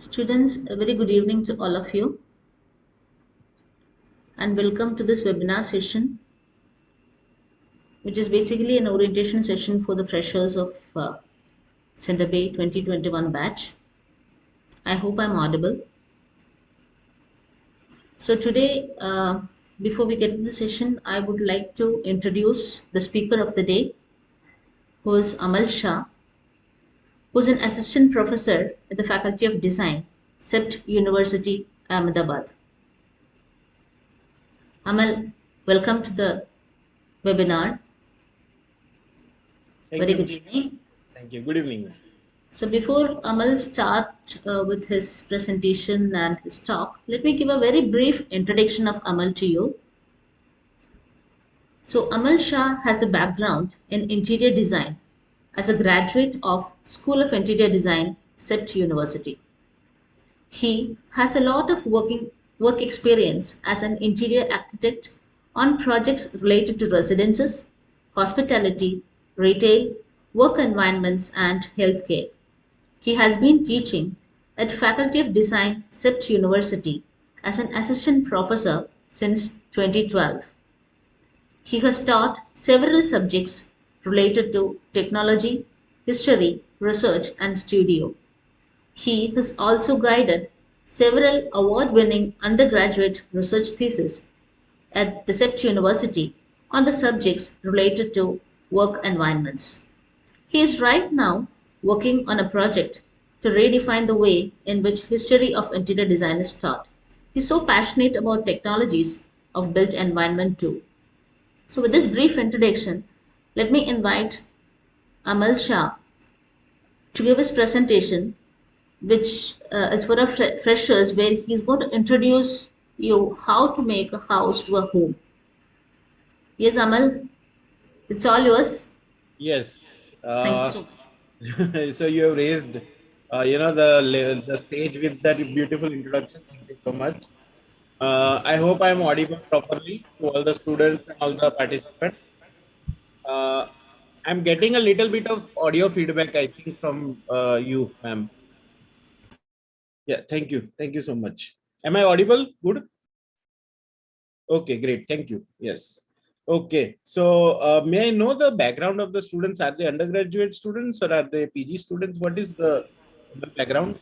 Students, a very good evening to all of you and welcome to this webinar session, which is basically an orientation session for the freshers of Center Bay 2021 batch. I hope I'm audible. So today, before we get to the session, I would like to introduce the speaker of the day, who is Amal Shah, who's an assistant professor at the Faculty of Design, CEPT University, Ahmedabad. Amal, welcome to the webinar. Very good evening. Thank you. Good evening. So before Amal start with his presentation and his talk, let me give a very brief introduction of Amal to you. So Amal Shah has a background in interior design as a graduate of School of Interior Design, CEPT University. He has a lot of work experience as an interior architect on projects related to residences, hospitality, retail, work environments, and healthcare. He has been teaching at Faculty of Design, CEPT University as an assistant professor since 2012. He has taught several subjects related to technology, history, research, and studio. He has also guided several award-winning undergraduate research theses at the CEPT University on the subjects related to work environments. He is right now working on a project to redefine the way in which history of interior design is taught. He's so passionate about technologies of built environment too. So with this brief introduction, let me invite Amal Shah to give his presentation, which is for our freshers, where he's going to introduce you how to make a house to a home. Yes, Amal, it's all yours. Yes. Thank you so much. So you have raised, the stage with that beautiful introduction. Thank you so much. I hope I am audible properly to all the students and all the participants. Uh, I'm getting a little bit of audio feedback, I think, from you, ma'am. Yeah, thank you. Thank you so much. Am I audible? Good. Okay, great. Thank you. Yes. Okay. So, may I know the background of the students? Are they undergraduate students or are they PG students? What is the background?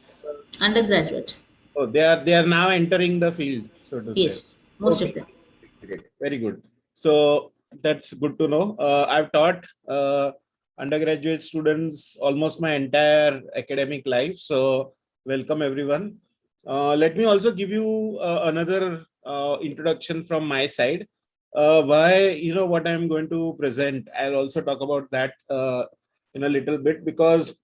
Undergraduate. Oh, they are now entering the field, so to say. Yes, most of Okay, them. great. Very good. So that's good to know. I've taught undergraduate students almost my entire academic life. So welcome everyone. Let me also give you another introduction from my side. Why, what I'm going to present. I'll also talk about that in a little bit because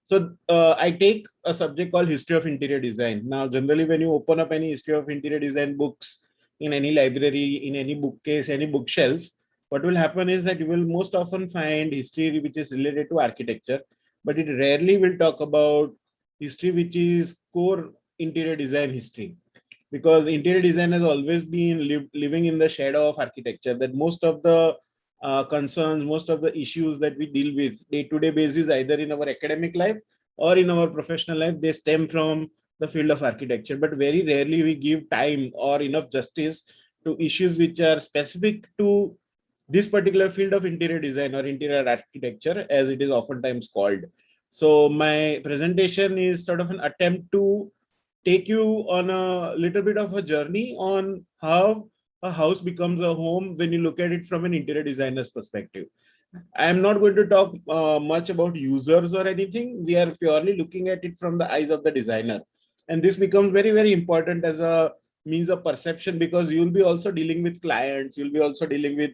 so I take a subject called History of Interior Design. Now, generally, when you open up any History of Interior Design books in any library, in any bookcase, any bookshelf, what will happen is that you will most often find history which is related to architecture, but it rarely will talk about history which is core interior design history. Because interior design has always been living in the shadow of architecture, that most of the concerns, most of the issues that we deal with day-to-day basis, either in our academic life or in our professional life, they stem from the field of architecture. But very rarely we give time or enough justice to issues which are specific to this particular field of interior design or interior architecture, as it is oftentimes called. So my presentation is sort of an attempt to take you on a little bit of a journey on how a house becomes a home when you look at it from an interior designer's perspective. I am not going to talk much about users or anything. We are purely looking at it from the eyes of the designer. And this becomes very, very important as a means of perception, because you'll be also dealing with clients, you'll be also dealing with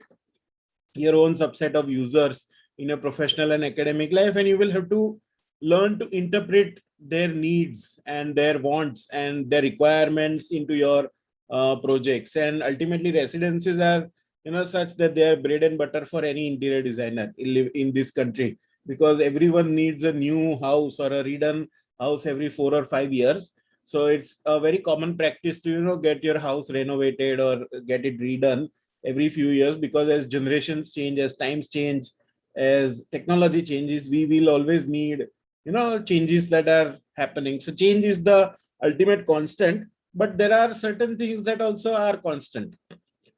your own subset of users in a professional and academic life, and you will have to learn to interpret their needs and their wants and their requirements into your projects. And ultimately residences are such that they are bread and butter for any interior designer in this country, because everyone needs a new house or a redone house every 4 or 5 years. So it's a very common practice to get your house renovated or get it redone every few years, because as generations change, as times change, as technology changes, we will always need changes that are happening. So change is the ultimate constant, but there are certain things that also are constant.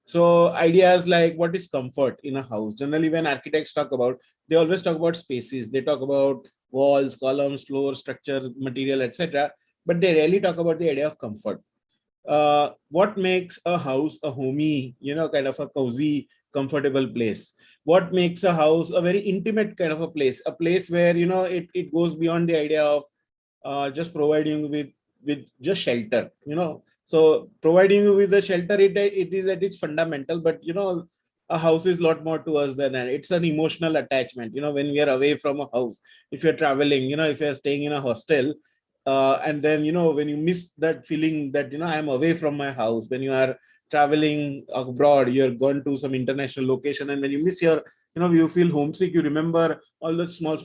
So ideas like what is comfort in a house. Generally, when architects talk about, they always talk about spaces. They talk about walls, columns, floor, structure, material, etc. But they rarely talk about the idea of comfort. What makes a house a homey, kind of a cozy, comfortable place? What makes a house a very intimate kind of a place where, it goes beyond the idea of just providing with just shelter, So providing you with the shelter, it is at its fundamental, but a house is a lot more to us than that. It's an emotional attachment. When we are away from a house, if you're traveling, if you're staying in a hostel, and then when you miss that feeling that I'm away from my house, when you are traveling abroad, you're gone to some international location, and when you miss your, you feel homesick, you remember all those small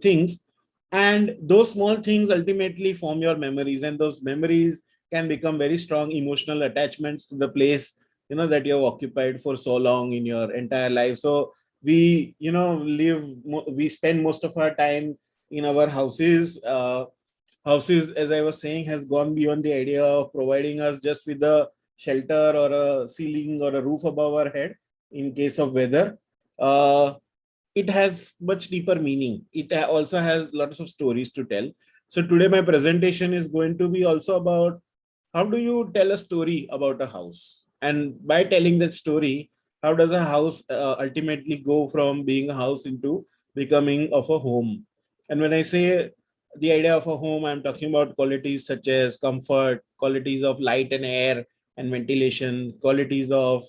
things, and those small things ultimately form your memories, and those memories can become very strong emotional attachments to the place that you have occupied for so long in your entire life. So we we spend most of our time in our houses. Houses, as I was saying, has gone beyond the idea of providing us just with a shelter or a ceiling or a roof above our head in case of weather. It has much deeper meaning. It also has lots of stories to tell. So today my presentation is going to be also about how do you tell a story about a house? And by telling that story, how does a house ultimately go from being a house into becoming of a home? And when I say the idea of a home, I'm talking about qualities such as comfort, qualities of light and air and ventilation, qualities of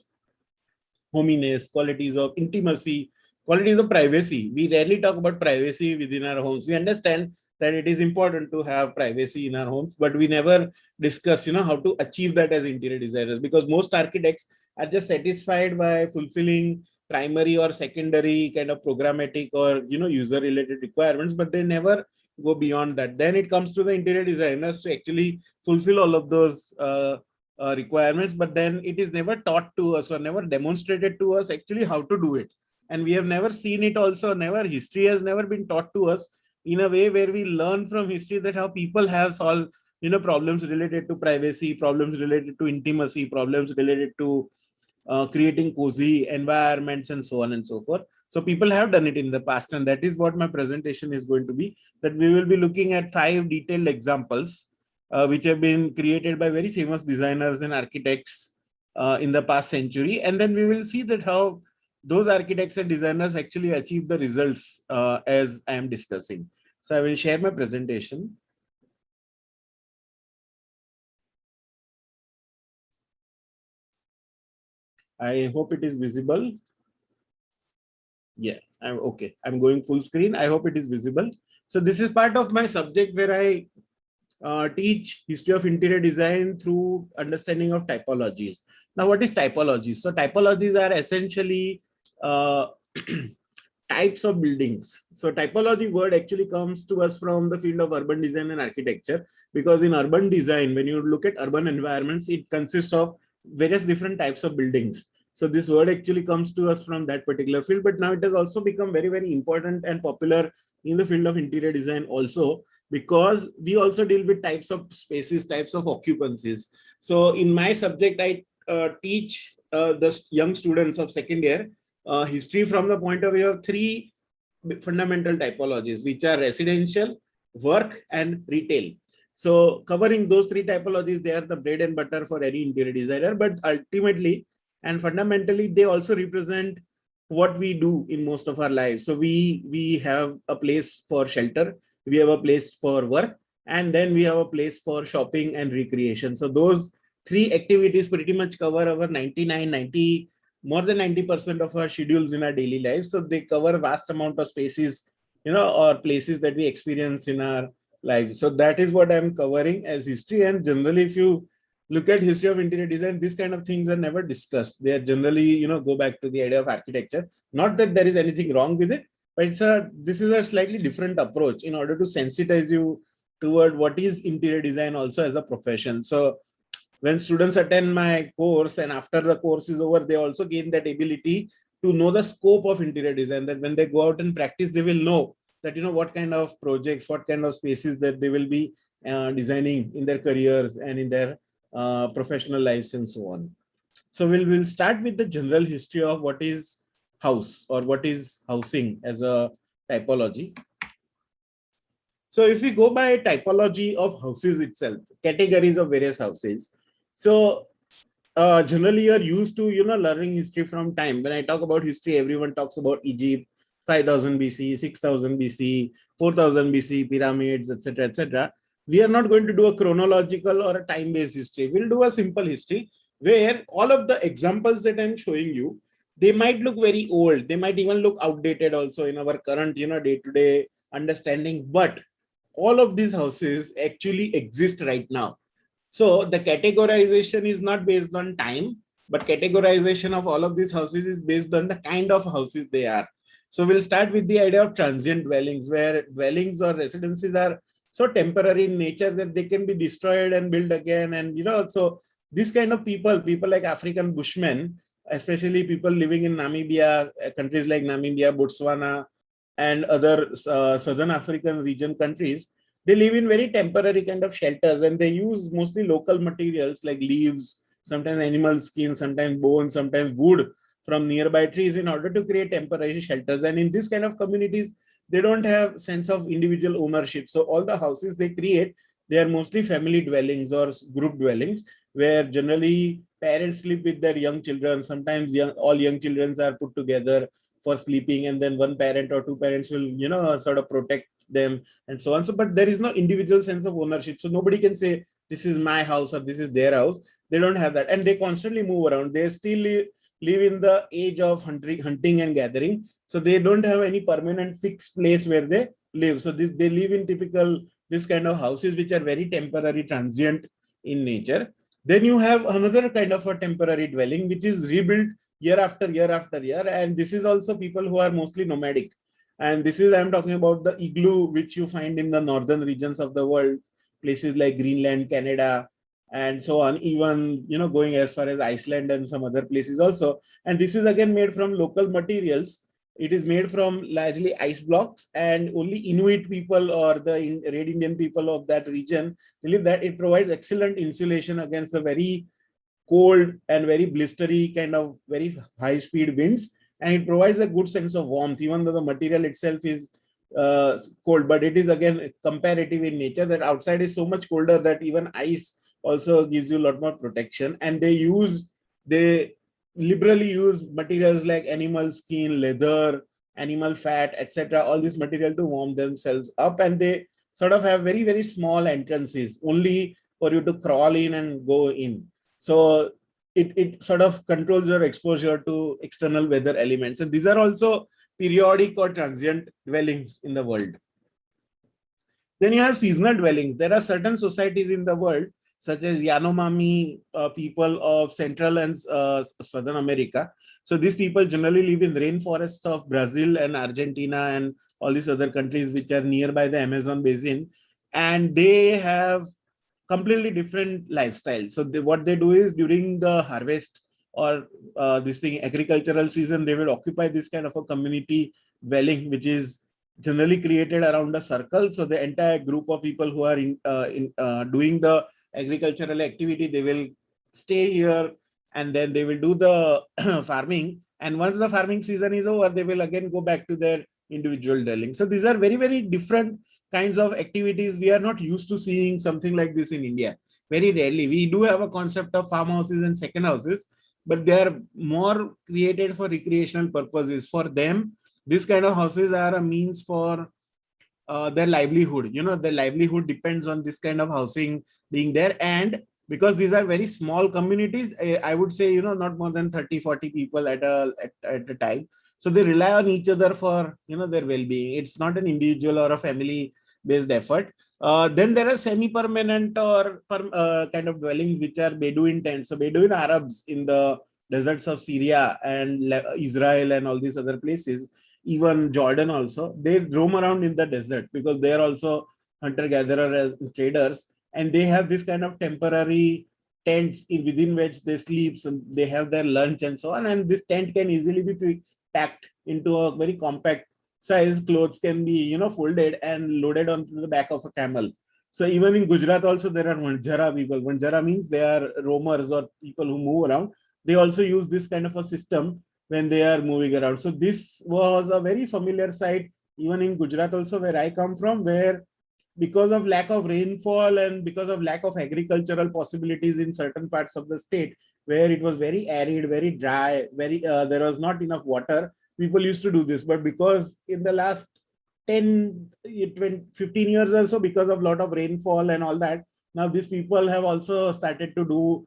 hominess, qualities of intimacy, qualities of privacy. We rarely talk about privacy within our homes. We understand that it is important to have privacy in our homes, but we never discuss, how to achieve that as interior designers, because most architects are just satisfied by fulfilling primary or secondary kind of programmatic or, user related requirements, but they never go beyond that. Then it comes to the interior designers to actually fulfill all of those requirements, but then it is never taught to us or never demonstrated to us actually how to do it. And we have never seen it also, history has never been taught to us in a way where we learn from history that how people have solved, problems related to privacy, problems related to intimacy, problems related to creating cozy environments and so on and so forth. So people have done it in the past, and that is what my presentation is going to be, that we will be looking at 5 detailed examples which have been created by very famous designers and architects in the past century. And then we will see that how those architects and designers actually achieve the results as I am discussing. So I will share my presentation. I hope it is visible. Yeah, I'm okay. I'm going full screen. I hope it is visible. So this is part of my subject where I teach history of interior design through understanding of typologies. Now, what is typology? So typologies are essentially types of buildings. So typology word actually comes to us from the field of urban design and architecture, because in urban design, when you look at urban environments, it consists of various different types of buildings. So this word actually comes to us from that particular field, but now it has also become very, very important and popular in the field of interior design also, because we also deal with types of spaces, types of occupancies. So in my subject, I teach the young students of second year history from the point of view of 3 fundamental typologies, which are residential, work, and retail. So covering those 3 typologies, they are the bread and butter for any interior designer, but ultimately and fundamentally, they also represent what we do in most of our lives. So we have a place for shelter, we have a place for work, and then we have a place for shopping and recreation. So those 3 activities pretty much cover our 90, more than 90% of our schedules in our daily lives. So they cover vast amount of spaces, or places that we experience in our lives. So that is what I'm covering as history. And generally, if you look at history of interior design, these kind of things are never discussed. They are generally, go back to the idea of architecture. Not that there is anything wrong with it, but this is a slightly different approach in order to sensitize you toward what is interior design also as a profession. So when students attend my course and after the course is over, they also gain that ability to know the scope of interior design, that when they go out and practice, they will know that, what kind of projects, what kind of spaces that they will be designing in their careers and in their professional lives and so on. So we'll start with the general history of what is house or what is housing as a typology. So if we go by typology of houses itself, categories of various houses. So generally you're used to, learning history from time. When I talk about history, everyone talks about Egypt, 5000 BC, 6000 BC, 4000 BC, pyramids, etc., etc. We are not going to do a chronological or a time-based history. We'll do a simple history where all of the examples that I'm showing you, they might look very old. They might even look outdated also in our current, day-to-day understanding. But all of these houses actually exist right now. So the categorization is not based on time, but categorization of all of these houses is based on the kind of houses they are. So we'll start with the idea of transient dwellings, where dwellings or residences are so temporary in nature that they can be destroyed and built again. And, so this kind of people like African Bushmen, especially people living in Namibia, countries like Namibia, Botswana, and other Southern African region countries, they live in very temporary kind of shelters, and they use mostly local materials like leaves, sometimes animal skin, sometimes bone, sometimes wood from nearby trees in order to create temporary shelters. And in this kind of communities, they don't have sense of individual ownership. So all the houses they create, they are mostly family dwellings or group dwellings, where generally parents sleep with their young children. Sometimes all young children are put together for sleeping, and then one parent or two parents will, sort of protect them and so on. So, but there is no individual sense of ownership. So nobody can say this is my house or this is their house. They don't have that, and they constantly move around. They still live in the age of hunting and gathering. So they don't have any permanent fixed place where they live. So they live in typical this kind of houses which are very temporary, transient in nature. Then you have another kind of a temporary dwelling which is rebuilt year after year after year, and this is also people who are mostly nomadic. And this is, I'm talking about the igloo, which you find in the northern regions of the world, places like Greenland, Canada, and so on, even, going as far as Iceland and some other places also. And this is again made from local materials. It is made from largely ice blocks, and only Inuit people or the Red Indian people of that region believe that it provides excellent insulation against the very cold and very blistery kind of very high speed winds, and it provides a good sense of warmth, even though the material itself is cold. But it is again comparative in nature, that outside is so much colder that even ice also gives you a lot more protection. And they liberally use materials like animal skin, leather, animal fat, etc., all this material to warm themselves up. And they sort of have very, very small entrances only for you to crawl in and go in. So it sort of controls your exposure to external weather elements. And these are also periodic or transient dwellings in the world. Then you have seasonal dwellings. There are certain societies in the world, such as Yanomami people of Central and Southern America. So these people generally live in rainforests of Brazil and Argentina and all these other countries which are nearby the Amazon basin. And they have completely different lifestyle. So what they do is, during the harvest or agricultural season, they will occupy this kind of a community dwelling, which is generally created around a circle. So the entire group of people who are doing the agricultural activity, they will stay here, and then they will do the farming. And once the farming season is over, they will again go back to their individual dwelling. So these are very, very different kinds of activities. We are not used to seeing something like this in India. Very rarely. We do have a concept of farmhouses and second houses, but they are more created for recreational purposes. For them, this kind of houses are a means for their livelihood. Their livelihood depends on this kind of housing being there. And because these are very small communities, I would say, not more than 30-40 people at a time. So they rely on each other for, their well-being. It's not an individual or a family-based effort. Then there are semi-permanent or kind of dwellings, which are Bedouin tents. So Bedouin Arabs in the deserts of Syria and Israel and all these other places, even Jordan also, they roam around in the desert because they are also hunter-gatherer traders, and they have this kind of temporary tents within which they sleep, so they have their lunch and so on. And this tent can easily be packed into a very compact size clothes can be, folded and loaded onto the back of a camel. So even in Gujarat also there are Vanjara people. Vanjara means they are roamers or people who move around. They also use this kind of a system when they are moving around. So this was a very familiar sight even in Gujarat also, where I come from, where because of lack of rainfall and because of lack of agricultural possibilities in certain parts of the state, where it was very arid, very dry, there was not enough water, people used to do this. But because in the last 10, 20, 15 years or so, because of a lot of rainfall and all that, now these people have also started to do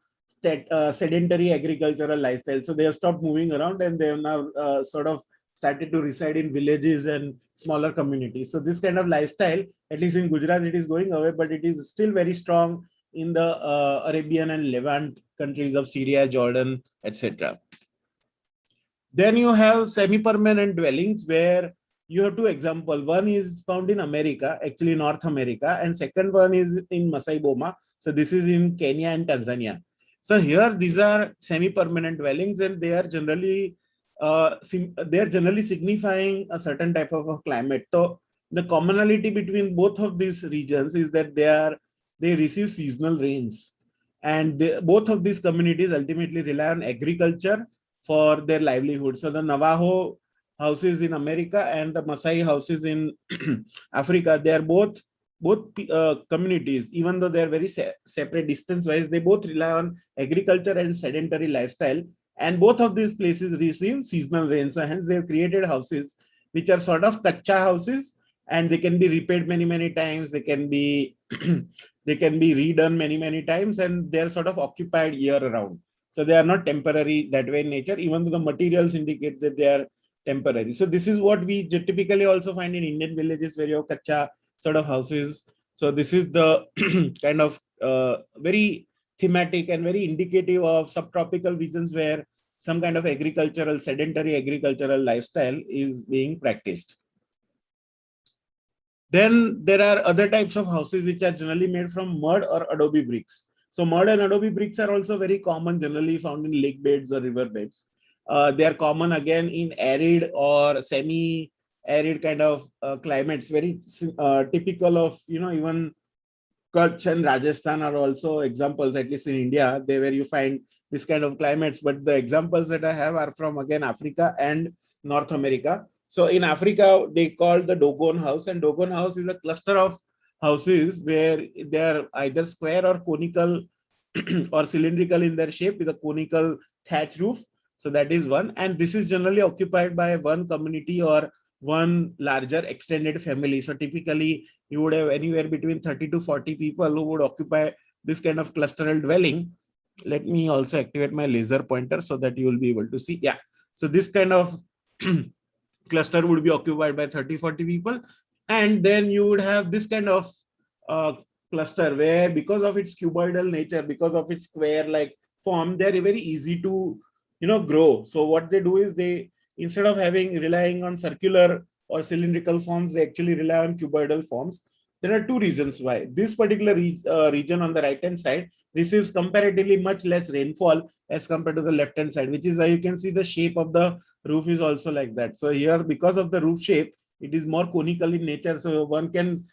sedentary agricultural lifestyle. So they have stopped moving around and they have now sort of started to reside in villages and smaller communities. So this kind of lifestyle, at least in Gujarat, it is going away, but it is still very strong in the Arabian and Levant countries of Syria, Jordan, etc. Then you have semi-permanent dwellings where you have two examples. One is found in America, actually North America, and second one is in Masai Boma. So this is in Kenya and Tanzania. So here these are semi-permanent dwellings, and they are generally signifying a certain type of a climate. So the commonality between both of these regions is that they receive seasonal rains, and both of these communities ultimately rely on agriculture for their livelihood. So the Navajo houses in America and the Maasai houses in Africa, they are both communities, even though they are very separate distance wise, they both rely on agriculture and sedentary lifestyle. And both of these places receive seasonal rains. So hence they have created houses which are sort of kacha houses, and they can be repaired many, many times. They can be they can be redone many, many times, and they're sort of occupied year round. So they are not temporary that way in nature, even though the materials indicate that they are temporary. So this is what we typically also find in Indian villages, where you have kacha sort of houses. So this is the kind of very thematic and very indicative of subtropical regions where some kind of sedentary agricultural lifestyle is being practiced. Then there are other types of houses which are generally made from mud or adobe bricks. So mud and adobe bricks are also very common, generally found in lake beds or river beds. They are common again in arid or semi-arid kind of climates, very typical of, even Kutch and Rajasthan are also examples, at least in India, where you find this kind of climates. But the examples that I have are from, again, Africa and North America. So in Africa, they call the Dogon house, and Dogon house is a cluster of houses where they are either square or conical or cylindrical in their shape with a conical thatch roof. So that is one. And this is generally occupied by one community or one larger extended family. So typically you would have anywhere between 30 to 40 people who would occupy this kind of clusteral dwelling. Let me also activate my laser pointer so that you will be able to see. Yeah. So this kind of cluster would be occupied by 30, 40 people. And then you would have this kind of cluster where, because of its cuboidal nature, because of its square-like form, they're very easy to, grow. So what they do is they, instead of relying on circular or cylindrical forms, they actually rely on cuboidal forms. There are two reasons why. This particular region on the right-hand side receives comparatively much less rainfall as compared to the left-hand side, which is why you can see the shape of the roof is also like that. So here, because of the roof shape, it is more conical in nature. So one can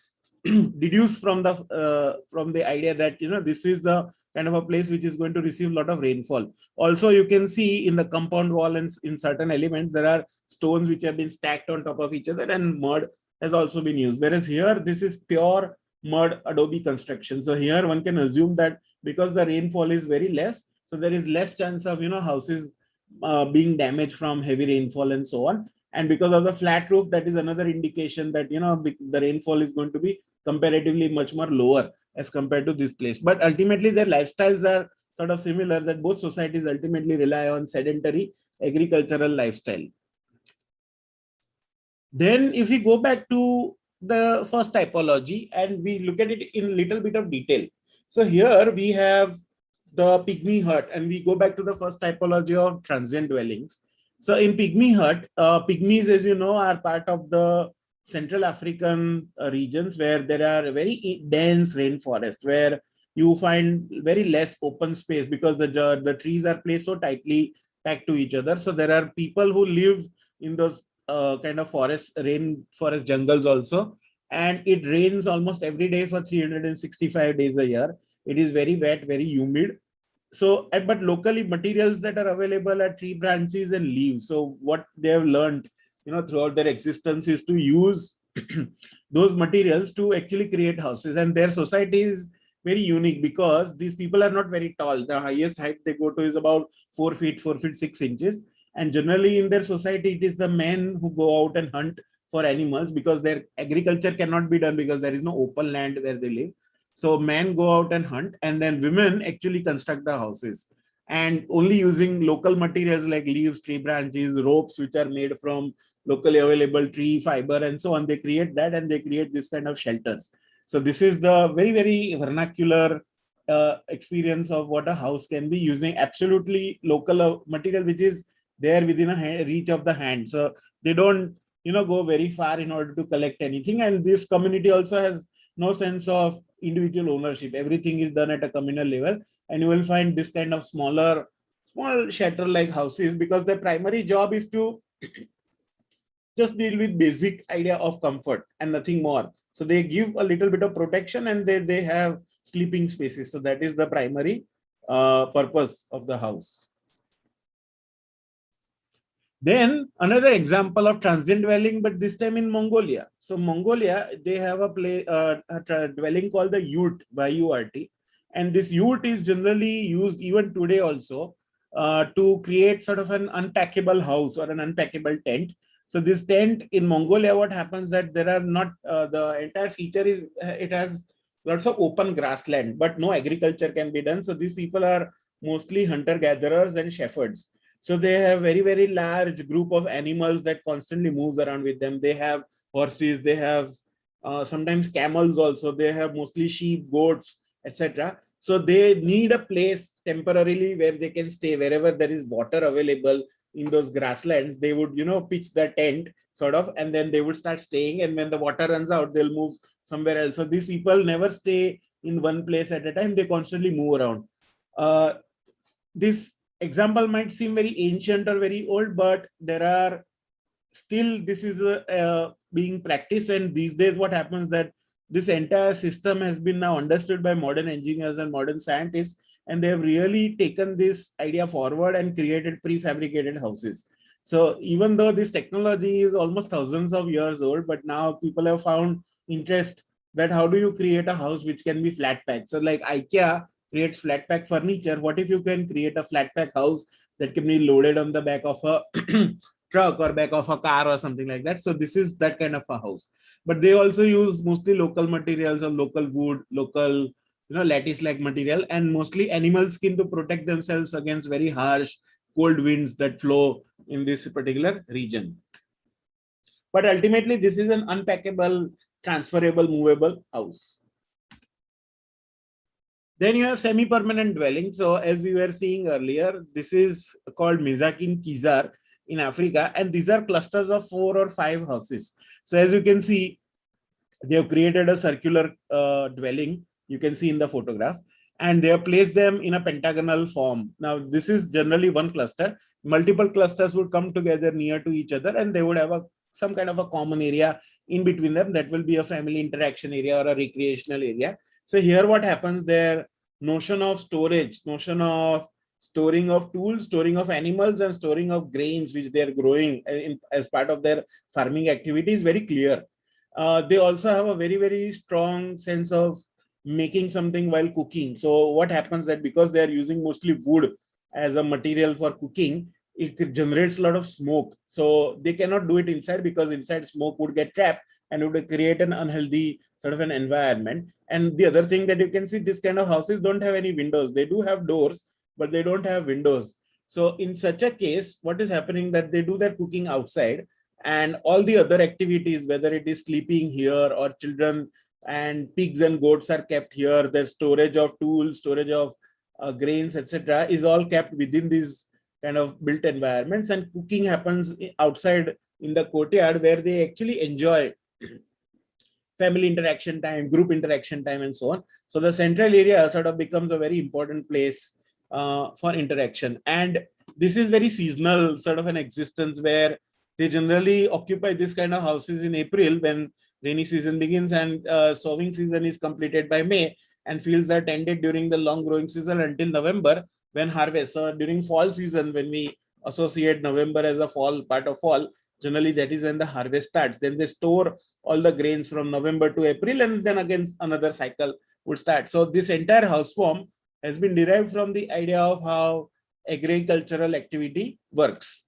deduce from the idea that, this is the kind of a place which is going to receive a lot of rainfall. Also, you can see in the compound wall and in certain elements, there are stones which have been stacked on top of each other, and mud has also been used. Whereas here, this is pure mud adobe construction. So here one can assume that because the rainfall is very less, so there is less chance of, houses being damaged from heavy rainfall and so on. And because of the flat roof, that is another indication that, the rainfall is going to be comparatively much more lower as compared to this place. But ultimately, their lifestyles are sort of similar, that both societies ultimately rely on sedentary agricultural lifestyle. Then if we go back to the first typology and we look at it in a little bit of detail. So here we have the pygmy hut, and we go back to the first typology of transient dwellings. So in pygmy hut, pygmies, as you know, are part of the Central African regions where there are very dense rainforest, where you find very less open space because the trees are placed so tightly packed to each other. So there are people who live in those kind of forest, rainforest jungles also. And it rains almost every day for 365 days a year. It is very wet, very humid. So, but locally materials that are available are tree branches and leaves. So what they have learned, throughout their existence is to use those materials to actually create houses. And their society is very unique because these people are not very tall. The highest height they go to is about 4 feet, 4 feet 6 inches. And generally in their society, it is the men who go out and hunt for animals because their agriculture cannot be done because there is no open land where they live. So men go out and hunt, and then women actually construct the houses, and only using local materials like leaves, tree branches, ropes, which are made from locally available tree fiber and so on. They create that, and they create this kind of shelters. So this is the very, very vernacular experience of what a house can be, using absolutely local material, which is there within a reach of the hand. So they don't, go very far in order to collect anything. And this community also has no sense of individual ownership. Everything is done at a communal level, and you will find this kind of small shelter like houses, because their primary job is to just deal with basic idea of comfort and nothing more. So they give a little bit of protection, and they have sleeping spaces. So that is the primary purpose of the house. Then another example of transient dwelling, but this time in Mongolia. So Mongolia, they have a dwelling called the yurt, Y-U-R-T. And this yurt is generally used even today also to create sort of an unpackable house or an unpackable tent. So this tent in Mongolia, what happens that there are not, the entire feature is, it has lots of open grassland, but no agriculture can be done. So these people are mostly hunter-gatherers and shepherds. So they have very, very large group of animals that constantly moves around with them. They have horses, they have sometimes camels also, they have mostly sheep, goats, etc. So they need a place temporarily where they can stay. Wherever there is water available in those grasslands, they would, pitch the tent sort of, and then they would start staying. And when the water runs out, they'll move somewhere else. So these people never stay in one place at a time. They constantly move around. This example might seem very ancient or very old, but there are still, this is being practiced. And these days what happens that this entire system has been now understood by modern engineers and modern scientists, and they have really taken this idea forward and created prefabricated houses. So even though this technology is almost thousands of years old, but now people have found interest that how do you create a house which can be flat packed. So like IKEA creates flat pack furniture. What if you can create a flat pack house that can be loaded on the back of a truck or back of a car or something like that? So this is that kind of a house. But they also use mostly local materials of local wood, local, lattice-like material, and mostly animal skin to protect themselves against very harsh cold winds that flow in this particular region. But ultimately, this is an unpackable, transferable, movable house. Then you have semi-permanent dwelling. So as we were seeing earlier, this is called Mezakin Kizar in Africa. And these are clusters of 4 or 5 houses. So as you can see, they have created a circular dwelling. You can see in the photograph. And they have placed them in a pentagonal form. Now, this is generally one cluster. Multiple clusters would come together near to each other, and they would have some kind of a common area in between them. That will be a family interaction area or a recreational area. So here what happens, their notion of storage, notion of storing of tools, storing of animals, and storing of grains which they are growing as part of their farming activity is very clear. They also have a very, very strong sense of making something while cooking. So what happens that because they are using mostly wood as a material for cooking, it generates a lot of smoke. So they cannot do it inside, because inside smoke would get trapped and it would create an unhealthy sort of an environment. And the other thing that you can see, this kind of houses don't have any windows. They do have doors, but they don't have windows. So in such a case, what is happening that they do their cooking outside, and all the other activities, whether it is sleeping here or children and pigs and goats are kept here, their storage of tools, storage of grains, etc., is all kept within these kind of built environments, and cooking happens outside in the courtyard where they actually enjoy family interaction time, group interaction time, and so on. So the central area sort of becomes a very important place for interaction. And this is very seasonal sort of an existence where They generally occupy this kind of houses in April when rainy season begins and sowing season is completed by May, and fields are tended during the long growing season until November when harvest. So during fall season, when we associate November as a fall, part of fall, generally that is when the harvest starts. Then they store all the grains from November to April, and then again another cycle would start. So this entire house form has been derived from the idea of how agricultural activity works.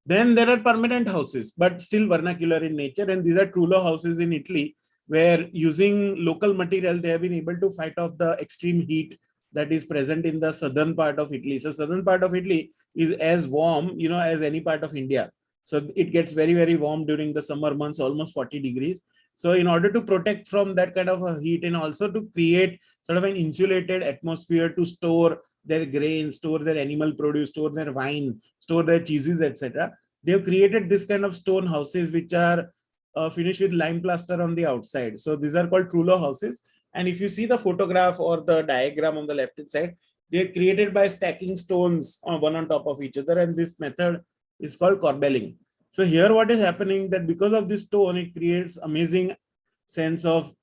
Then there are permanent houses, but still vernacular in nature. And these are Trullo houses in Italy, where using local material, they have been able to fight off the extreme heat that is present in the southern part of Italy. So southern part of Italy is as warm, as any part of India. So it gets very, very warm during the summer months, almost 40 degrees. So in order to protect from that kind of a heat and also to create sort of an insulated atmosphere to store their grain, store their animal produce, store their wine, store their cheeses, etc. They've created this kind of stone houses which are finished with lime plaster on the outside. So these are called Trullo houses. And if you see the photograph or the diagram on the left hand side, they're created by stacking stones one on top of each other. And this method is called corbelling. So here what is happening that because of this stone, it creates amazing sense of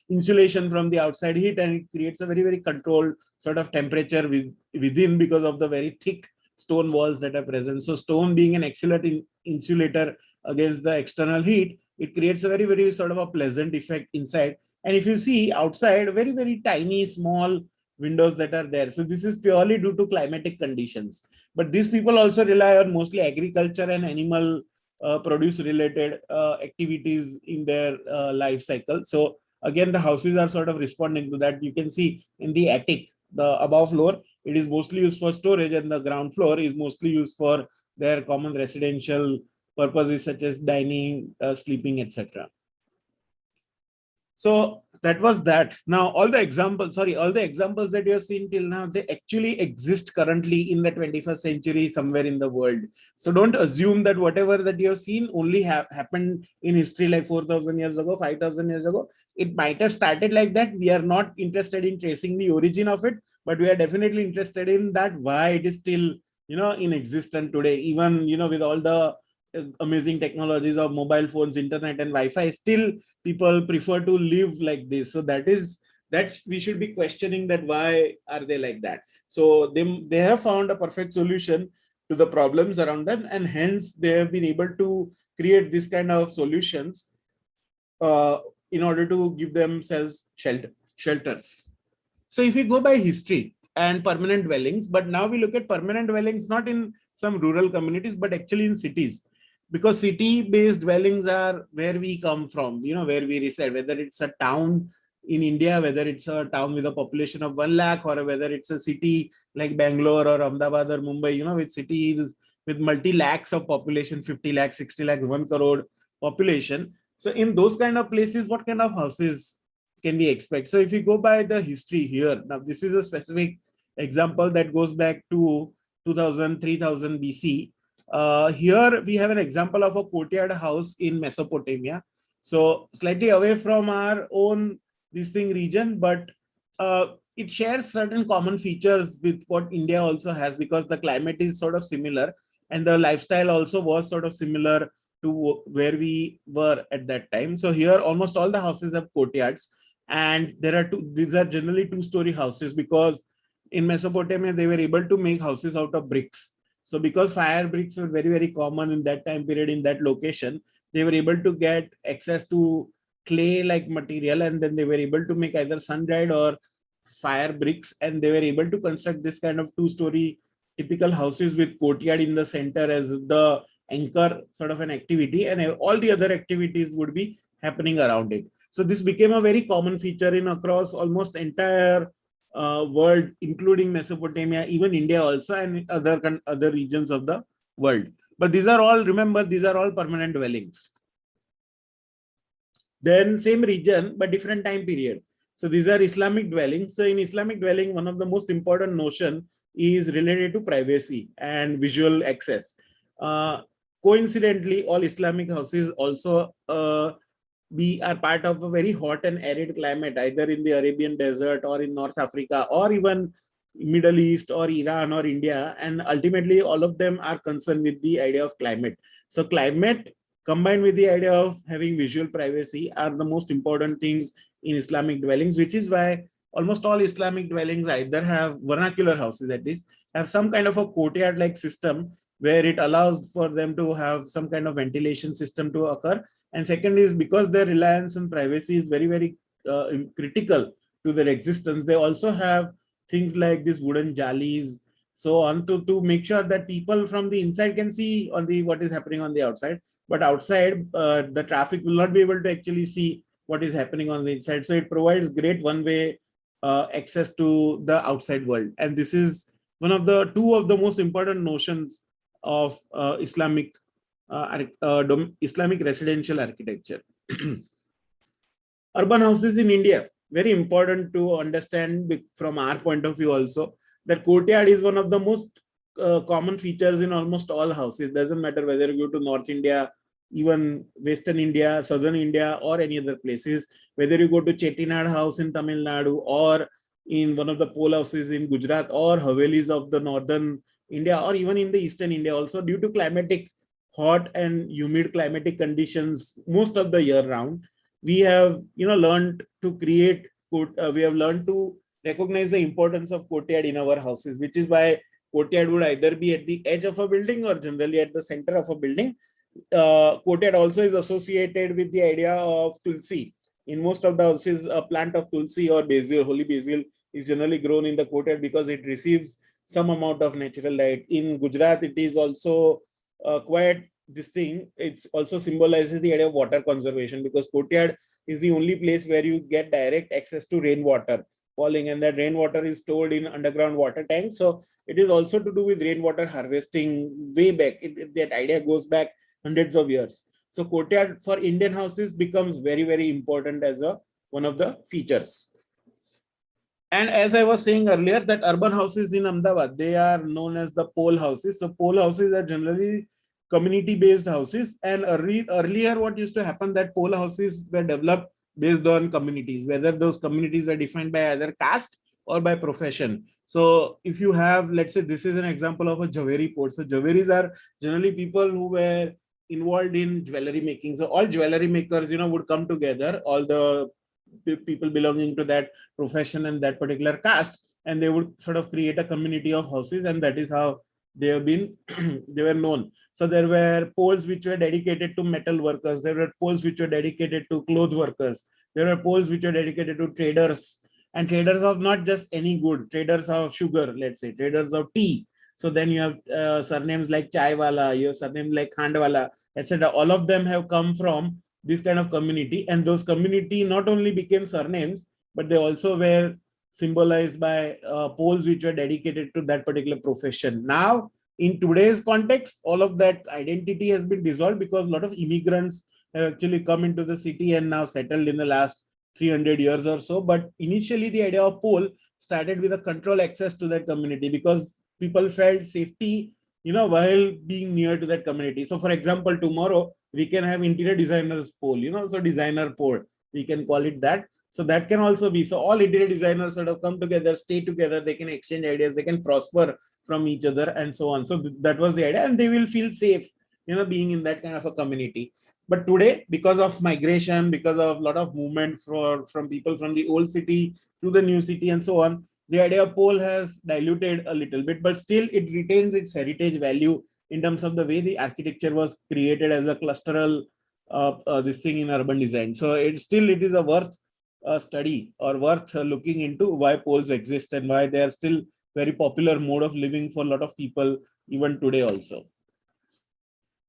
insulation from the outside heat, and it creates a very, very controlled sort of temperature within because of the very thick stone walls that are present. So stone being an excellent insulator against the external heat, it creates a very, very sort of a pleasant effect inside. And if you see outside, very, very tiny, small windows that are there. So this is purely due to climatic conditions. But these people also rely on mostly agriculture and animal produce related activities in their life cycle. So again, the houses are sort of responding to that. You can see in the attic, the above floor, it is mostly used for storage, and the ground floor is mostly used for their common residential purposes such as dining, sleeping, etc. So that was that. Now, all the examples that you have seen till now, they actually exist currently in the 21st century somewhere in the world. So don't assume that whatever that you have seen only happened in history like 4,000 years ago, 5,000 years ago. It might have started like that. We are not interested in tracing the origin of it, but we are definitely interested in that why it is still, in existence today, even, with all the amazing technologies of mobile phones, internet and Wi-Fi, still people prefer to live like this. So that we should be questioning that why are they like that. So they have found a perfect solution to the problems around them, and hence they have been able to create this kind of solutions in order to give themselves shelters. So if we go by history and permanent dwellings, but now we look at permanent dwellings not in some rural communities, but actually in cities. Because city-based dwellings are where we come from, where we reside, whether it's a town in India, whether it's a town with a population of 1 lakh, or whether it's a city like Bangalore or Ahmedabad or Mumbai, with cities with multi-lakhs of population, 50 lakhs, 60 lakhs, 1 crore population. So in those kind of places, what kind of houses can we expect? So if you go by the history here, now this is a specific example that goes back to 2000, 3000 BC. Here we have an example of a courtyard house in Mesopotamia. So slightly away from our own region, but it shares certain common features with what India also has, because the climate is sort of similar and the lifestyle also was sort of similar to where we were at that time. So here almost all the houses have courtyards, and these are generally 2-story houses, because in Mesopotamia they were able to make houses out of bricks. So because fire bricks were very, very common in that time period, in that location, they were able to get access to clay-like material, and then they were able to make either sun-dried or fire bricks, and they were able to construct this kind of 2-story typical houses with courtyard in the center as the anchor sort of an activity, and all the other activities would be happening around it. So this became a very common feature in across almost entire world, including Mesopotamia, even India also, and other regions of the world. But these are all, remember, these are all permanent dwellings. Then same region, but different time period. So these are Islamic dwellings. So in Islamic dwelling, one of the most important notion is related to privacy and visual access. Coincidentally, all Islamic houses also are part of a very hot and arid climate, either in the Arabian desert or in North Africa, or even Middle East or Iran or India, and ultimately all of them are concerned with the idea of climate. So climate combined with the idea of having visual privacy are the most important things in Islamic dwellings, which is why almost all Islamic dwellings either have vernacular houses, at least have some kind of a courtyard like system where it allows for them to have some kind of ventilation system to occur. And second is because their reliance on privacy is very, very critical to their existence, they also have things like these wooden jalis, so on, to make sure that people from the inside can see on the what is happening on the outside, but outside the traffic will not be able to actually see what is happening on the inside. So it provides great one-way access to the outside world, and this is one of the two of the most important notions of Islamic residential architecture. Urban houses in India, very important to understand from our point of view also, that courtyard is one of the most common features in almost all houses. Doesn't matter whether you go to North India, even Western India, Southern India, or any other places, whether you go to Chettinad House in Tamil Nadu, or in one of the pole houses in Gujarat, or Havelis of the Northern India, or even in the Eastern India also, due to climatic hot and humid climatic conditions most of the year round, we have learned to create we have learned to recognize the importance of courtyard in our houses, which is why courtyard would either be at the edge of a building or generally at the center of a building. Courtyard also is associated with the idea of tulsi. In most of the houses, a plant of tulsi or basil, holy basil, is generally grown in the courtyard because it receives some amount of natural light. In Gujarat, it is also quite this thing. It also symbolizes the idea of water conservation, because courtyard is the only place where you get direct access to rainwater falling, and that rainwater is stored in underground water tanks. So it is also to do with rainwater harvesting way back. That idea goes back hundreds of years. So courtyard for Indian houses becomes very, very important as one of the features. And as I was saying earlier, that urban houses in Ahmedabad, they are known as the pole houses. So pole houses are generally community-based houses. And earlier, what used to happen, that pole houses were developed based on communities, whether those communities were defined by either caste or by profession. So if you have, let's say, this is an example of a Gehry port. So Gehries are generally people who were involved in jewelry making. So all jewelry makers, would come together, all the people belonging to that profession and that particular caste, and they would sort of create a community of houses, and that is how they have been they were known. So there were poles which were dedicated to metal workers, there were poles which were dedicated to clothes workers, there were poles which were dedicated to traders, and traders of not just any good, traders of sugar, let's say, traders of tea. So then you have surnames like chai wala, you have surnames like khand wala, etc. All of them have come from this kind of community, and those community not only became surnames, but they also were symbolized by poles which were dedicated to that particular profession. Now, in today's context, all of that identity has been dissolved because a lot of immigrants have actually come into the city and now settled in the last 300 years or so. But initially, the idea of pole started with a control access to that community, because people felt safety, while being near to that community. So, for example, tomorrow we can have interior designers pole, so designer pole, we can call it that. So that can also be, so all interior designers sort of come together, stay together, they can exchange ideas, they can prosper from each other, and so on. So that was the idea, and they will feel safe, being in that kind of a community. But today, because of migration, because of a lot of movement from people from the old city to the new city and so on, the idea of pole has diluted a little bit, but still it retains its heritage value in terms of the way the architecture was created as a clusteral this thing in urban design. So it is a worth study, or worth looking into why poles exist and why they are still very popular mode of living for a lot of people even today also.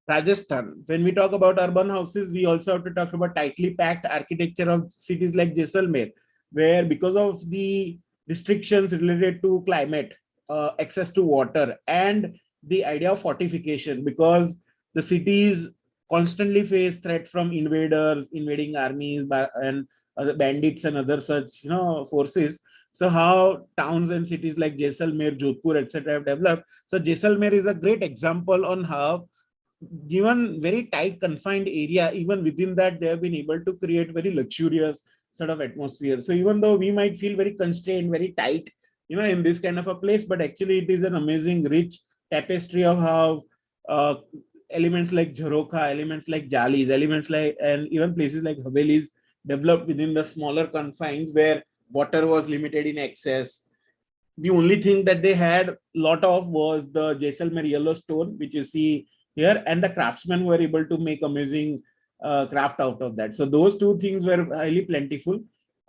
Rajasthan, when we talk about urban houses, we also have to talk about tightly packed architecture of cities like Jaisalmer, where because of the restrictions related to climate, access to water, and the idea of fortification, because the cities constantly face threat from invaders, invading armies, and other bandits and other such forces. So how towns and cities like Jaisalmer, Jodhpur, etc. have developed. So Jaisalmer is a great example on how, given very tight confined area, even within that they have been able to create very luxurious sort of atmosphere. So even though we might feel very constrained, very tight in this kind of a place, but actually it is an amazing, rich tapestry of how elements like Jharoka, elements like Jalis, elements like, and even places like Havelis developed within the smaller confines where water was limited in excess. The only thing that they had lot of was the Jaisalmer yellow stone, which you see here, and the craftsmen were able to make amazing craft out of that. So those two things were highly plentiful.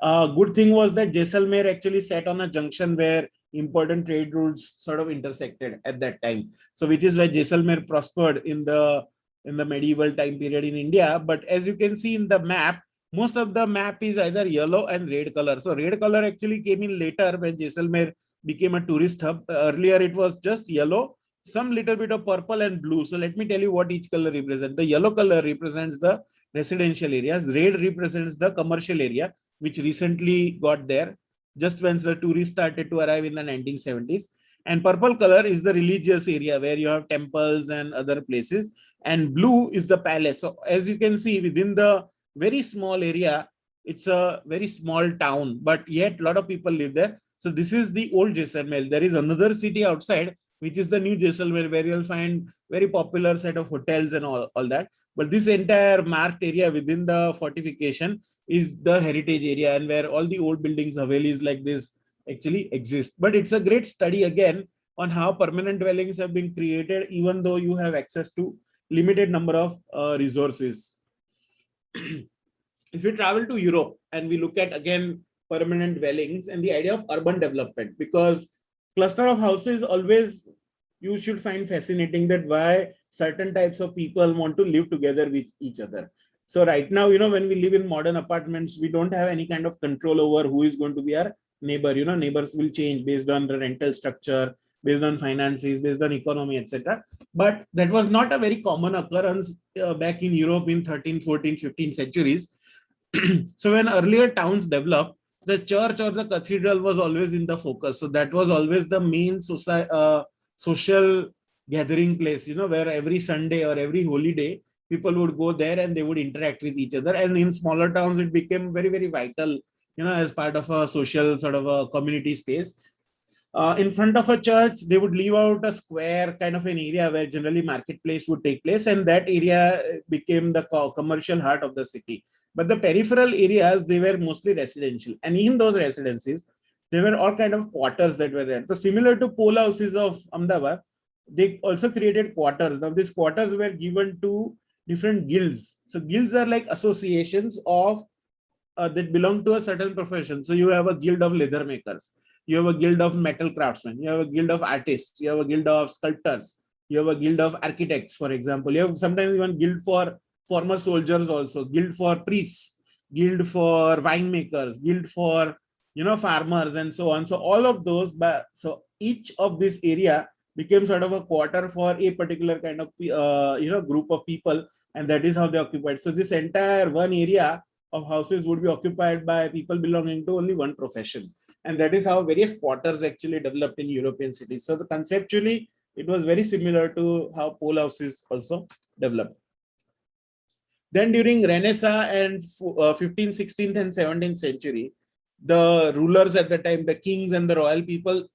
Good thing was that Jaisalmer actually sat on a junction where important trade routes sort of intersected at that time. So which is why Jaisalmer prospered in the medieval time period in India. But as you can see in the map, most of the map is either yellow and red color. So red color actually came in later when Jaisalmer became a tourist hub. Earlier, it was just yellow, some little bit of purple and blue. So let me tell you what each color represents. The yellow color represents the residential areas. Red represents the commercial area, which recently got there just when the tourists started to arrive in the 1970s. And purple color is the religious area where you have temples and other places. And blue is the palace. So as you can see within the very small area, it's a very small town, but yet a lot of people live there. So this is the old Jaisalmer. There is another city outside, which is the new Jaisalmer, where you'll find very popular set of hotels and all that. But this entire marked area within the fortification is the heritage area, and where all the old buildings, Havelis like this actually exist. But it's a great study again on how permanent dwellings have been created, even though you have access to limited number of resources. If you travel to Europe and we look at again permanent dwellings and the idea of urban development, because cluster of houses always you should find fascinating, that why certain types of people want to live together with each other. So right now, when we live in modern apartments, we don't have any kind of control over who is going to be our neighbor. Neighbors will change based on the rental structure, based on finances, based on economy, etc. But that was not a very common occurrence back in Europe in 13th, 14th, 15th centuries. So when earlier towns developed, the church or the cathedral was always in the focus. So that was always the main social gathering place, where every Sunday or every holy day, people would go there and they would interact with each other. And in smaller towns, it became very, very vital, as part of a social sort of a community space. In front of a church, they would leave out a square kind of an area where generally marketplace would take place. And that area became the commercial heart of the city. But the peripheral areas, they were mostly residential. And in those residences, there were all kind of quarters that were there. So similar to pole houses of Ahmedabad, they also created quarters. Now these quarters were given to different guilds. So guilds are like associations of that belong to a certain profession. So you have a guild of leather makers. You have a guild of metal craftsmen. You have a guild of artists. You have a guild of sculptors. You have a guild of architects, for example. You have sometimes even guild for former soldiers also, guild for priests, guild for winemakers, guild for farmers, and so on. So all of those, so each of this area became sort of a quarter for a particular kind of group of people, and that is how they occupied. So this entire one area of houses would be occupied by people belonging to only one profession, and that is how various quarters actually developed in European cities. So conceptually, it was very similar to how pole houses also developed. Then during Renaissance and 15th, 16th, and 17th century, the rulers at the time, the kings and the royal people,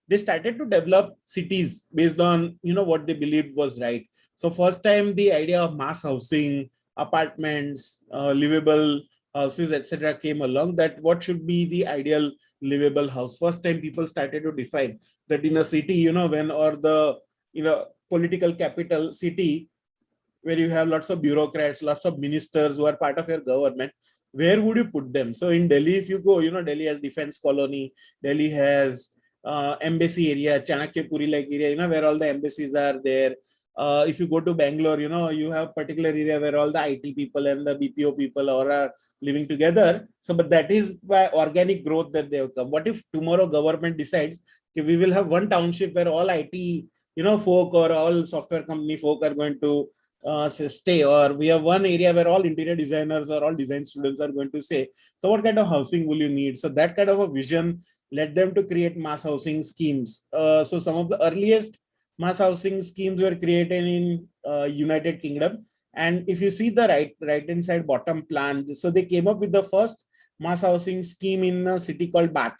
they started to develop cities based on what they believed was right. So first time the idea of mass housing, apartments, livable houses, etc., came along. That what should be the ideal livable house. First time people started to define that in a city, when or the political capital city, where you have lots of bureaucrats, lots of ministers who are part of your government, where would you put them? So in Delhi, if you go, Delhi has defense colony, Delhi has embassy area, Chanakyapuri like area, where all the embassies are there. If you go to Bangalore, you have particular area where all the IT people and the BPO people are living together. So, but that is by organic growth that they have come. What if tomorrow government decides okay, we will have one township where all IT, folk or all software company folk are going to stay, or we have one area where all interior designers or all design students are going to say, so what kind of housing will you need? So that kind of a vision led them to create mass housing schemes. So some of the earliest mass housing schemes were created in United Kingdom. And if you see the right hand side bottom plan, so they came up with the first mass housing scheme in a city called Bath,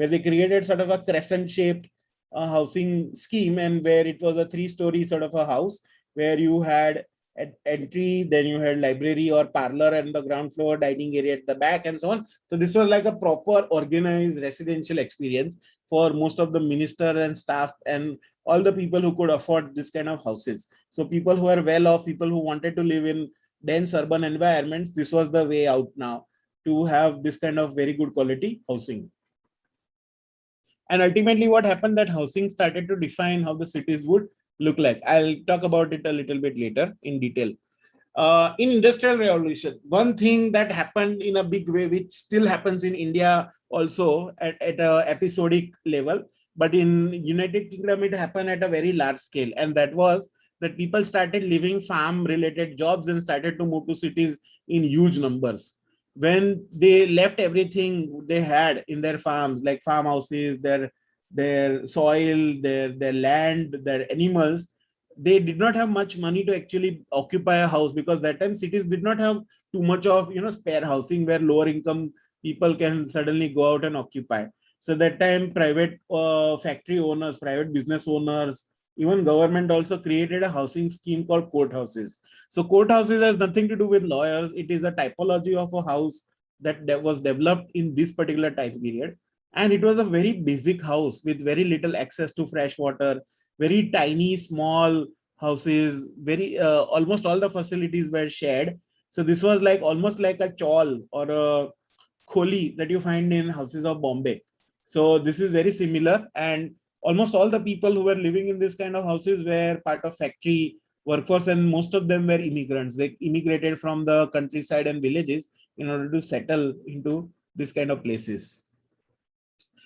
where they created sort of a crescent shaped housing scheme, and where it was a 3-story sort of a house where you had entry, then you had library or parlor and the ground floor, dining area at the back, and so on. So this was like a proper organized residential experience for most of the ministers and staff and all the people who could afford this kind of houses. So people who are well off, people who wanted to live in dense urban environments, this was the way out now to have this kind of very good quality housing. And ultimately what happened, that housing started to define how the cities would look like. I'll talk about it a little bit later in detail. In industrial revolution, one thing that happened in a big way, which still happens in India also at a episodic level, but in United Kingdom, it happened at a very large scale. And that was that people started living farm related jobs and started to move to cities in huge numbers. When they left everything they had in their farms, like farmhouses, their soil, their land, their animals, they did not have much money to actually occupy a house, because that time cities did not have too much of spare housing where lower income people can suddenly go out and occupy. So that time private factory owners, private business owners, even government also created a housing scheme called courthouses. So courthouses has nothing to do with lawyers. It is a typology of a house that was developed in this particular time period. And it was a very basic house with very little access to fresh water, very tiny, small houses, very almost all the facilities were shared. So this was like almost like a chawl or a kholi that you find in houses of Bombay. So this is very similar, and almost all the people who were living in this kind of houses were part of factory workforce, and most of them were immigrants. They immigrated from the countryside and villages in order to settle into this kind of places.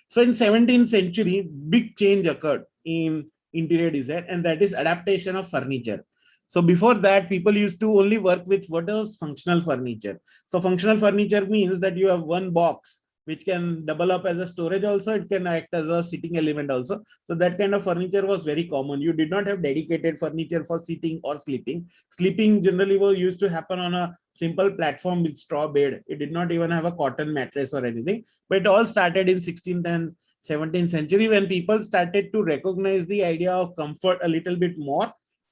So in 17th century, big change occurred in interior design, and that is adaptation of furniture. So before that, people used to only work with what was functional furniture. So functional furniture means that you have one box which can double up as a storage also. It can act as a sitting element also. So that kind of furniture was very common. You did not have dedicated furniture for sitting or sleeping. Sleeping generally was used to happen on a simple platform with straw bed. It did not even have a cotton mattress or anything. But it all started in 16th and 17th century when people started to recognize the idea of comfort a little bit more,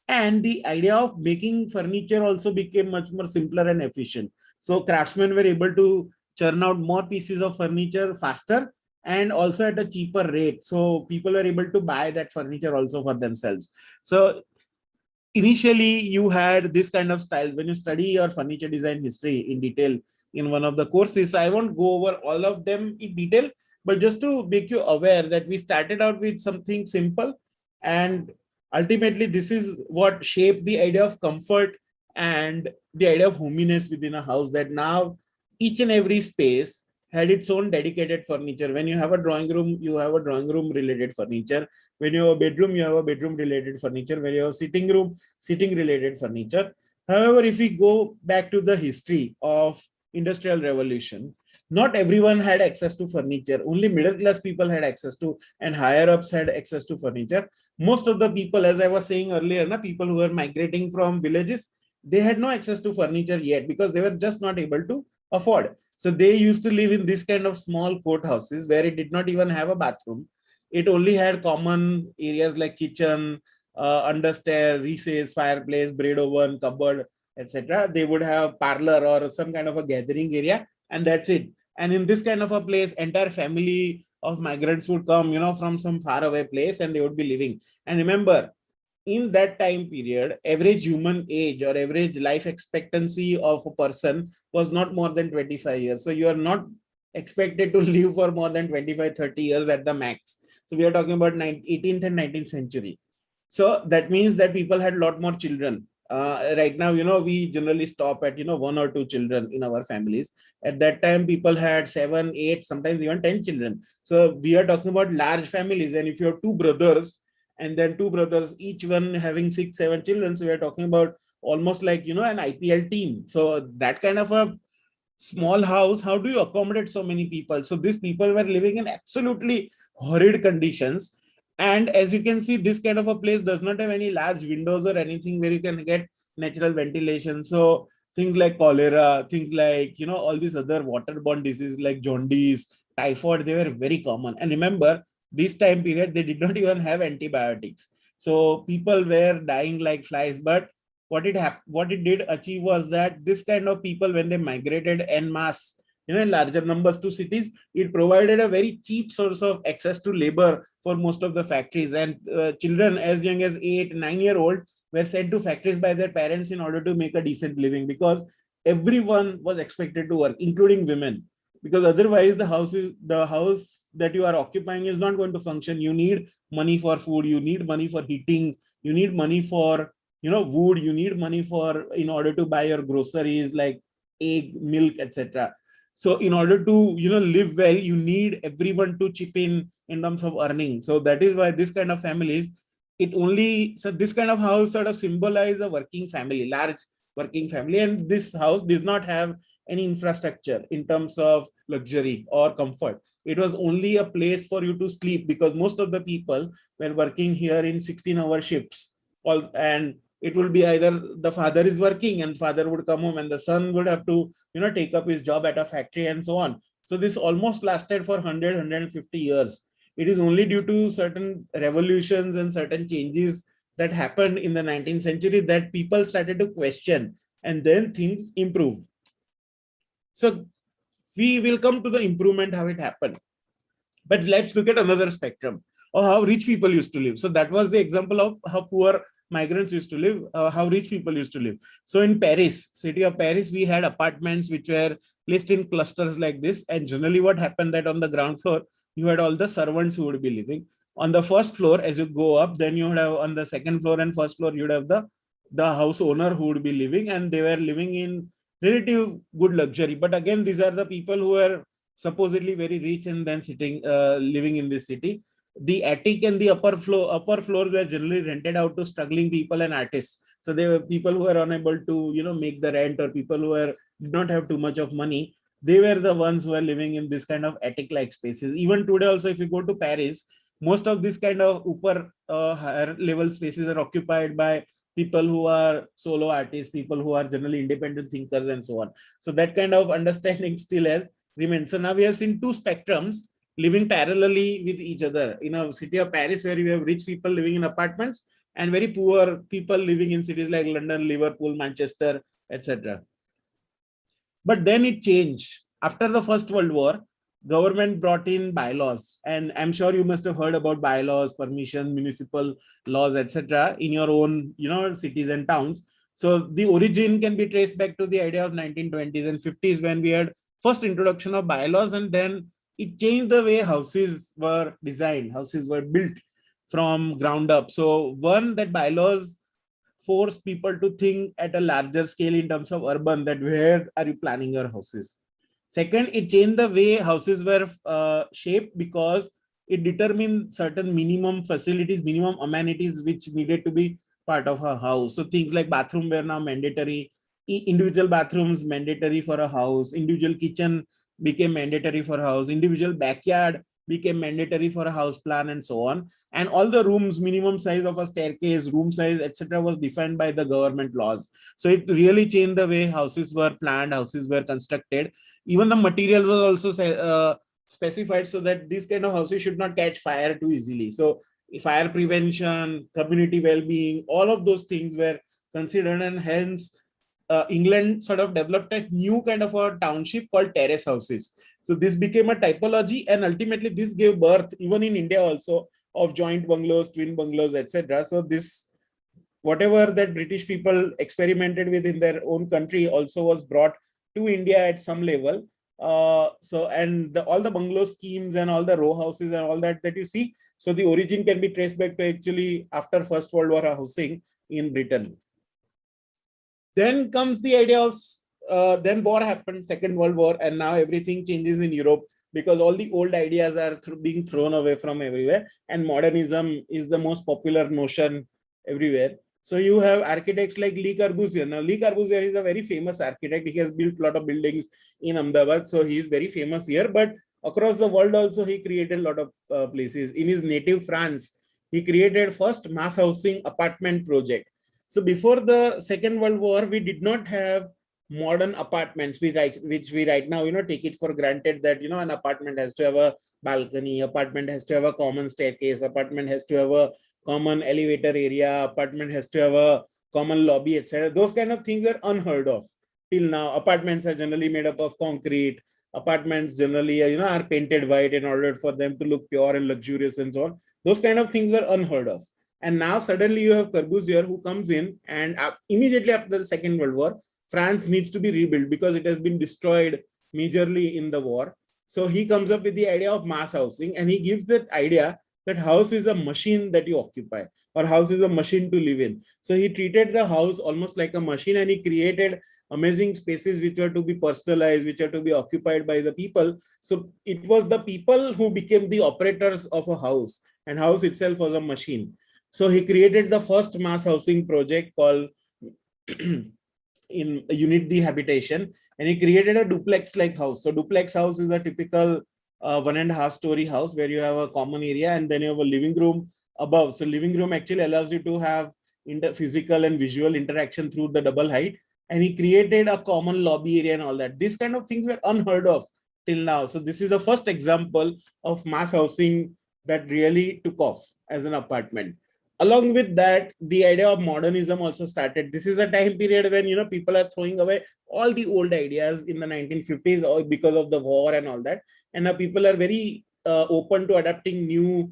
and the idea of making furniture also became much more simpler and efficient. So craftsmen were able to churn out more pieces of furniture faster and also at a cheaper rate. So people were able to buy that furniture also for themselves. So initially you had this kind of styles. When you study your furniture design history in detail in one of the courses, I won't go over all of them in detail, but just to make you aware that we started out with something simple, and ultimately this is what shaped the idea of comfort and the idea of hominess within a house, that now each and every space had its own dedicated furniture. When you have a drawing room, you have a drawing room related furniture. When you have a bedroom, you have a bedroom related furniture. When you have a sitting room, sitting related furniture. However, if we go back to the history of industrial revolution, not everyone had access to furniture. Only middle class people had access to, and higher ups had access to furniture. Most of the people, as I was saying earlier, people who were migrating from villages, they had no access to furniture yet because they were just not able to afford. So they used to live in this kind of small courthouses where it did not even have a bathroom. It only had common areas like kitchen, understair, recess, fireplace, bread oven, cupboard, etc. They would have parlor or some kind of a gathering area, and that's it. And in this kind of a place, entire family of migrants would come, from some faraway place, and they would be living. And remember, in that time period, average human age or average life expectancy of a person was not more than 25 years. So you are not expected to live for more than 25, 30 years at the max. So we are talking about 18th and 19th century. So that means that people had a lot more children. Right now, we generally stop at, 1 or 2 children in our families. At that time, people had 7, 8, sometimes even 10 children. So we are talking about large families. And if you have 2 brothers, and then 2 brothers, each one having 6, 7 children. So we are talking about almost like, an IPL team. So that kind of a small house, how do you accommodate so many people? So these people were living in absolutely horrid conditions. And as you can see, this kind of a place does not have any large windows or anything where you can get natural ventilation. So things like cholera, things like, all these other waterborne diseases like jaundice, typhoid, they were very common. And remember, this time period, they did not even have antibiotics. So people were dying like flies. But what it did achieve was that this kind of people, when they migrated en masse, in larger numbers to cities, it provided a very cheap source of access to labor for most of the factories. And children as young as 8, 9 year old were sent to factories by their parents in order to make a decent living, because everyone was expected to work, including women, because otherwise the house that you are occupying is not going to function. You need money for food, you need money for heating, you need money for wood, you need money for in order to buy your groceries like egg, milk, etc. So in order to live well, you need everyone to chip in terms of earning. So that is why this kind of families, this kind of house sort of symbolize a working family, large working family. And this house did not have any infrastructure in terms of luxury or comfort. It was only a place for you to sleep, because most of the people were working here in 16-hour shifts. And it will be either the father is working and father would come home, and the son would have to take up his job at a factory and so on. So this almost lasted for 100-150 years. It is only due to certain revolutions and certain changes that happened in the 19th century that people started to question, and then things improved. So we will come to the improvement, how it happened. But let's look at another spectrum of how rich people used to live. So that was the example of how poor migrants used to live, how rich people used to live. So in Paris, city of Paris, we had apartments which were placed in clusters like this. And generally what happened that on the ground floor, you had all the servants who would be living. On the first floor, as you go up, then you would have on the second floor and first floor, you would have the house owner who would be living, and they were living in relative good luxury. But again, these are the people who were supposedly very rich and then living in this city. The attic and the upper floors were generally rented out to struggling people and artists. So they were people who were unable to make the rent, or people who did not have too much of money. They were the ones who were living in this kind of attic-like spaces. Even today also, if you go to Paris, most of this kind of upper higher level spaces are occupied by people who are solo artists, people who are generally independent thinkers and so on. So that kind of understanding still has remained. So now we have seen two spectrums living parallelly with each other in a city of Paris, where you have rich people living in apartments and very poor people living in cities like London, Liverpool, Manchester, etc. But then it changed. After the First World War, government brought in bylaws, and I'm sure you must have heard about bylaws, permission, municipal laws, etc. in your own cities and towns. So the origin can be traced back to the idea of 1920s and 50s, when we had first introduction of bylaws, and then it changed the way houses were designed, houses were built from ground up. So one, that bylaws force people to think at a larger scale in terms of urban, that where are you planning your houses. Second, it changed the way houses were shaped, because it determined certain minimum facilities, minimum amenities which needed to be part of a house. So things like bathroom were now mandatory, individual bathrooms mandatory for a house, individual kitchen became mandatory for a house, individual backyard became mandatory for a house plan, and so on. And all the rooms, minimum size of a staircase, room size, etc., was defined by the government laws. So it really changed the way houses were planned, houses were constructed. Even the material was also specified, so that these kind of houses should not catch fire too easily. So fire prevention, community well-being, all of those things were considered, and hence England sort of developed a new kind of a township called terrace houses. So this became a typology, and ultimately this gave birth, even in India also, of joint bungalows, twin bungalows, etc. So this, whatever that British people experimented with in their own country, also was brought to India at some level. And all the bungalow schemes and all the row houses and all that you see, so the origin can be traced back to actually after First World War housing in Britain. Then comes the idea of then war happened, Second World War, and now everything changes in Europe, because all the old ideas are being thrown away from everywhere, and modernism is the most popular notion everywhere. So you have architects like Le Corbusier. Now Le Corbusier is a very famous architect. He has built a lot of buildings in Ahmedabad, so he is very famous here. But across the world also, he created a lot of places. In his native France, he created first mass housing apartment project. So before the Second World War, we did not have modern apartments, which we right now, take it for granted that, an apartment has to have a balcony, apartment has to have a common staircase, apartment has to have a common elevator area, apartment has to have a common lobby, etc. Those kind of things are unheard of till now. Apartments are generally made up of concrete. Apartments generally, are painted white in order for them to look pure and luxurious and so on. Those kind of things were unheard of. And now suddenly you have Corbusier who comes in, and immediately after the Second World War, France needs to be rebuilt because it has been destroyed majorly in the war. So he comes up with the idea of mass housing, and he gives that idea that house is a machine that you occupy, or house is a machine to live in. So he treated the house almost like a machine, and he created amazing spaces which are to be personalized, which are to be occupied by the people. So it was the people who became the operators of a house, and house itself was a machine. So he created the first mass housing project called in Unit the Habitation, and he created a duplex like house. So duplex house is a typical 1.5 story house where you have a common area and then you have a living room above. So living room actually allows you to have physical and visual interaction through the double height. And he created a common lobby area and all that. These kind of things were unheard of till now. So this is the first example of mass housing that really took off as an apartment. Along with that, the idea of modernism also started. This is a time period when people are throwing away all the old ideas in the 1950s or because of the war and all that, and now people are very open to adapting new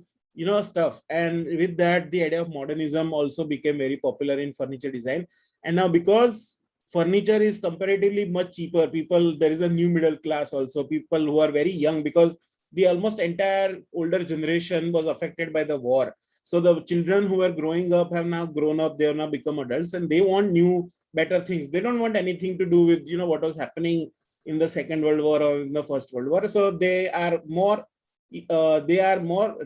stuff. And with that, the idea of modernism also became very popular in furniture design. And now because furniture is comparatively much cheaper, there is a new middle class also, people who are very young, because the almost entire older generation was affected by the war. So the children who are growing up have now grown up, they have now become adults, and they want new, better things. They don't want anything to do with, what was happening in the Second World War or in the First World War. So they are more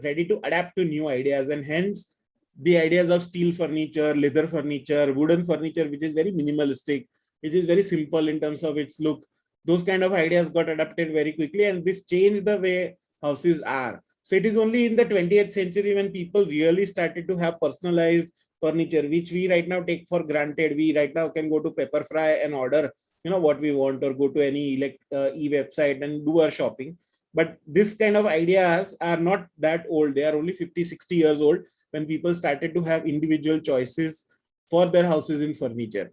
ready to adapt to new ideas, and hence the ideas of steel furniture, leather furniture, wooden furniture, which is very minimalistic, which is very simple in terms of its look. Those kind of ideas got adapted very quickly, and this changed the way houses are. So it is only in the 20th century when people really started to have personalized furniture, which we right now take for granted. We right now can go to Pepperfry and order, what we want, or go to any e-website and do our shopping. But this kind of ideas are not that old. They are only 50, 60 years old when people started to have individual choices for their houses in furniture,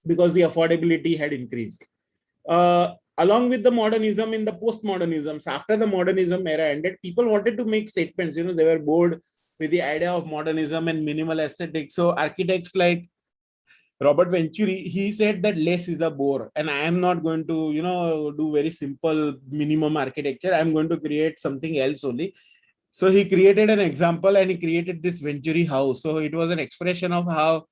because the affordability had increased. Along with the modernism, in the postmodernisms, after the modernism era ended, people wanted to make statements. They were bored with the idea of modernism and minimal aesthetics. So architects like Robert Venturi, he said that less is a bore, and I am not going to, do very simple minimum architecture. I'm going to create something else only. So he created an example, and he created this Venturi house. So it was an expression of how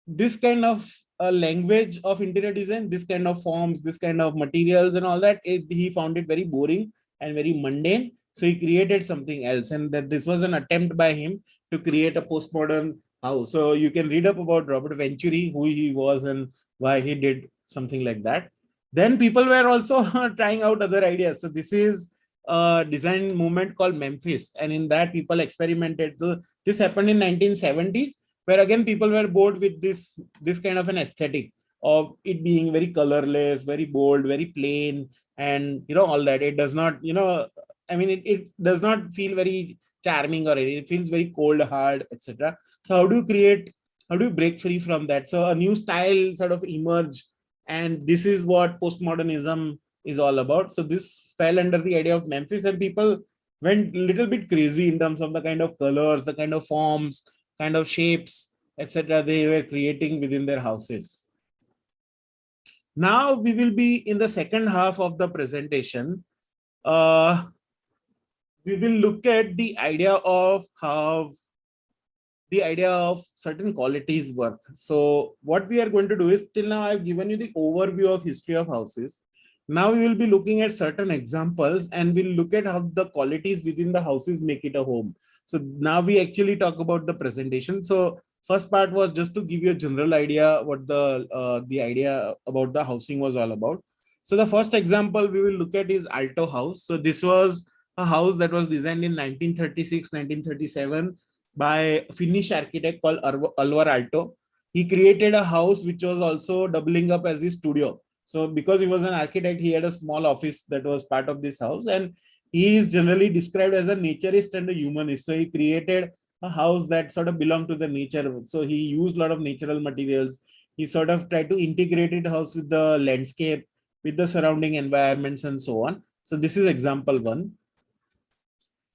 this kind of language of interior design, this kind of forms, this kind of materials and all that, he found it very boring and very mundane. So he created something else, and that this was an attempt by him to create a postmodern house. So you can read up about Robert Venturi, who he was and why he did something like that. Then people were also trying out other ideas. So this is a design movement called Memphis, and in that people experimented. So this happened in 1970s, where again people were bored with this kind of an aesthetic of it being very colorless, very bold, very plain, and all that. It does not, it does not feel very charming, or anything. It feels very cold, hard, etc. So how do you break free from that? So a new style sort of emerged, and this is what postmodernism is all about. So this fell under the idea of Memphis, and people went a little bit crazy in terms of the kind of colors, the kind of forms, kind of shapes, etc. they were creating within their houses. Now we will be in the second half of the presentation. We will look at the idea of how certain qualities work. So what we are going to do is, till now I've given you the overview of history of houses. Now we will be looking at certain examples, and we'll look at how the qualities within the houses make it a home. So now we actually talk about the presentation. So first part was just to give you a general idea what the idea about the housing was all about. So the first example we will look at is Alto House. So this was a house that was designed in 1936, 1937 by a Finnish architect called Alvar Aalto. he created a house which was also doubling up as his studio. So because he was an architect, he had a small office that was part of this house, and he is generally described as a naturist and a humanist. So he created a house that sort of belonged to the nature. So he used a lot of natural materials. He sort of tried to integrate it house with the landscape, with the surrounding environments and so on. So this is example one.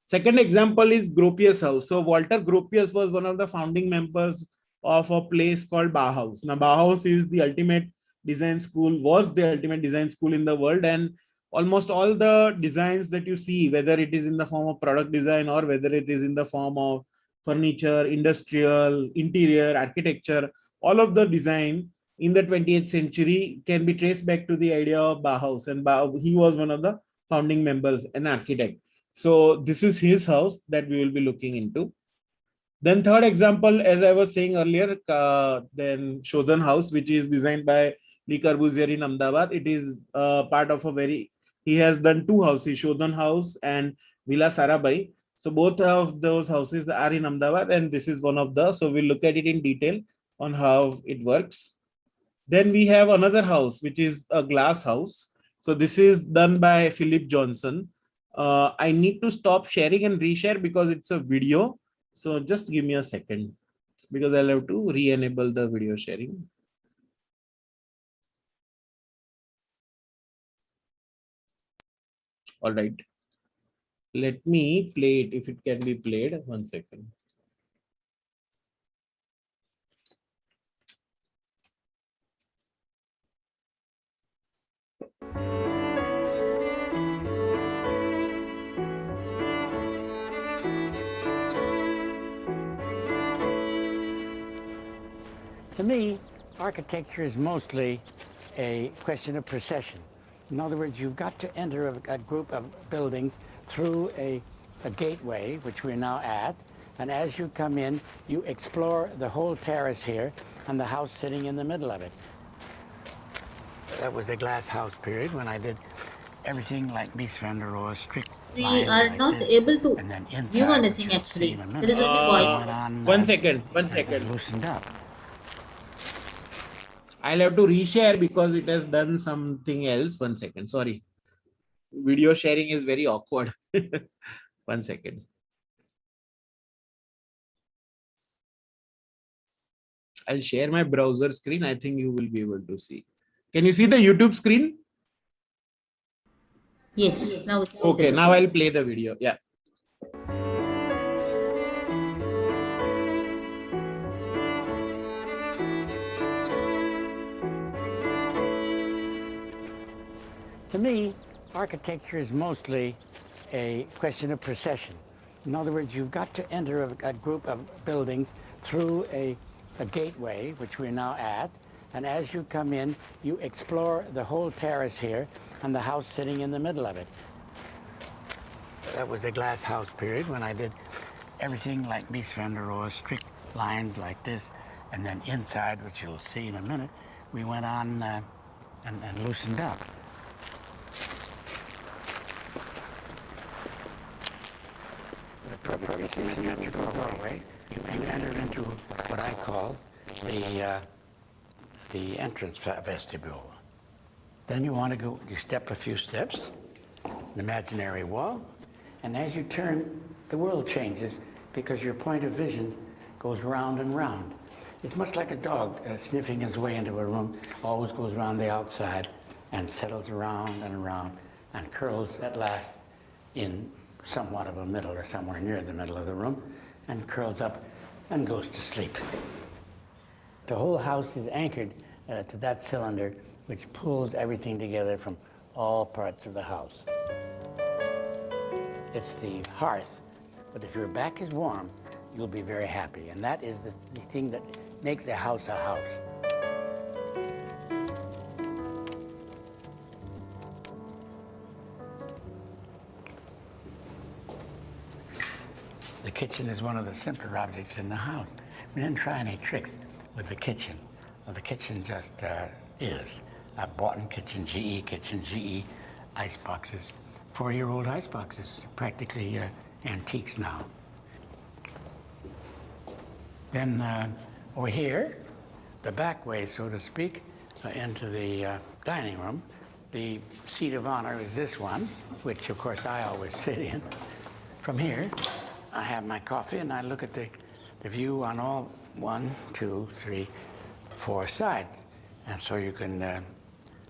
Second example is Gropius House. So Walter Gropius was one of the founding members of a place called Bauhaus. Now Bauhaus is the ultimate design school, was the ultimate design school in the world, and almost all the designs that you see, whether it is in the form of product design or whether it is in the form of furniture, industrial, interior, architecture, all of the design in the 20th century can be traced back to the idea of Bauhaus, and he was one of the founding members, an architect. So this is his house that we will be looking into. Then third example, as I was saying earlier, then Shodhan House, which is designed by Le Corbusier in Ahmedabad. It is part of a very, he has done two houses, Shodhan House and Villa Sarabai. So both of those houses are in Ahmedabad, and this is one of the, so we'll look at it in detail on how it works. Then we have another house, which is a glass house. So this is done by Philip Johnson. I need to stop sharing and reshare because it's a video. So just give me a second because I'll have to re-enable the video sharing. All right. Let me play it if it can be played. 1 second. To me, architecture is mostly a question of procession. In other words, you've got to enter a group of buildings through a gateway, which we're now at, and as you come in, you explore the whole terrace here and the house sitting in the middle of it. That was the glass house period when I did everything like Mies van der Rohe, strict We lines are like not this, able to and then view inside, which anything you'll see actually. in a There minute, is only went voice. on, 1 second, 1 second. loosened up. I'll have to reshare because it has done something else. 1 second. Sorry. Video sharing is very awkward. 1 second. I'll share my browser screen. I think you will be able to see. Can you see the YouTube screen? Yes, now it's Okay, visible. now I'll play the video. Yeah. To me, architecture is mostly a question of procession. In other words, you've got to enter a group of buildings through a gateway, which we're now at, and as you come in, you explore the whole terrace here and the house sitting in the middle of it. That was the glass house period when I did everything like Mies van der Rohe, strict lines like this, and then inside, which you'll see in a minute, we went on and loosened up. The perfectly symmetrical doorway, you enter into what I call the entrance vestibule. Then you want to go, you step a few steps, an imaginary wall, and as you turn, the world changes because your point of vision goes round and round. It's much like a dog sniffing his way into a room, always goes around the outside and settles around and curls at last in somewhat of a middle or somewhere near the middle of the room and curls up and goes to sleep. The whole house is anchored to that cylinder which pulls everything together from all parts of the house. It's the hearth, but if your back is warm, you'll be very happy. And that is the thing that makes a house a house. The kitchen is one of the simpler objects in the house. We didn't try any tricks with the kitchen. Well, the kitchen just is. I bought in kitchen, GE ice boxes. 4-year-old ice boxes, practically antiques now. Then over here, the back way, so to speak, into the dining room. The seat of honor is this one, which of course I always sit in. From here, I have my coffee and I look at the view on all 1, 2, 3, 4 sides. And so you can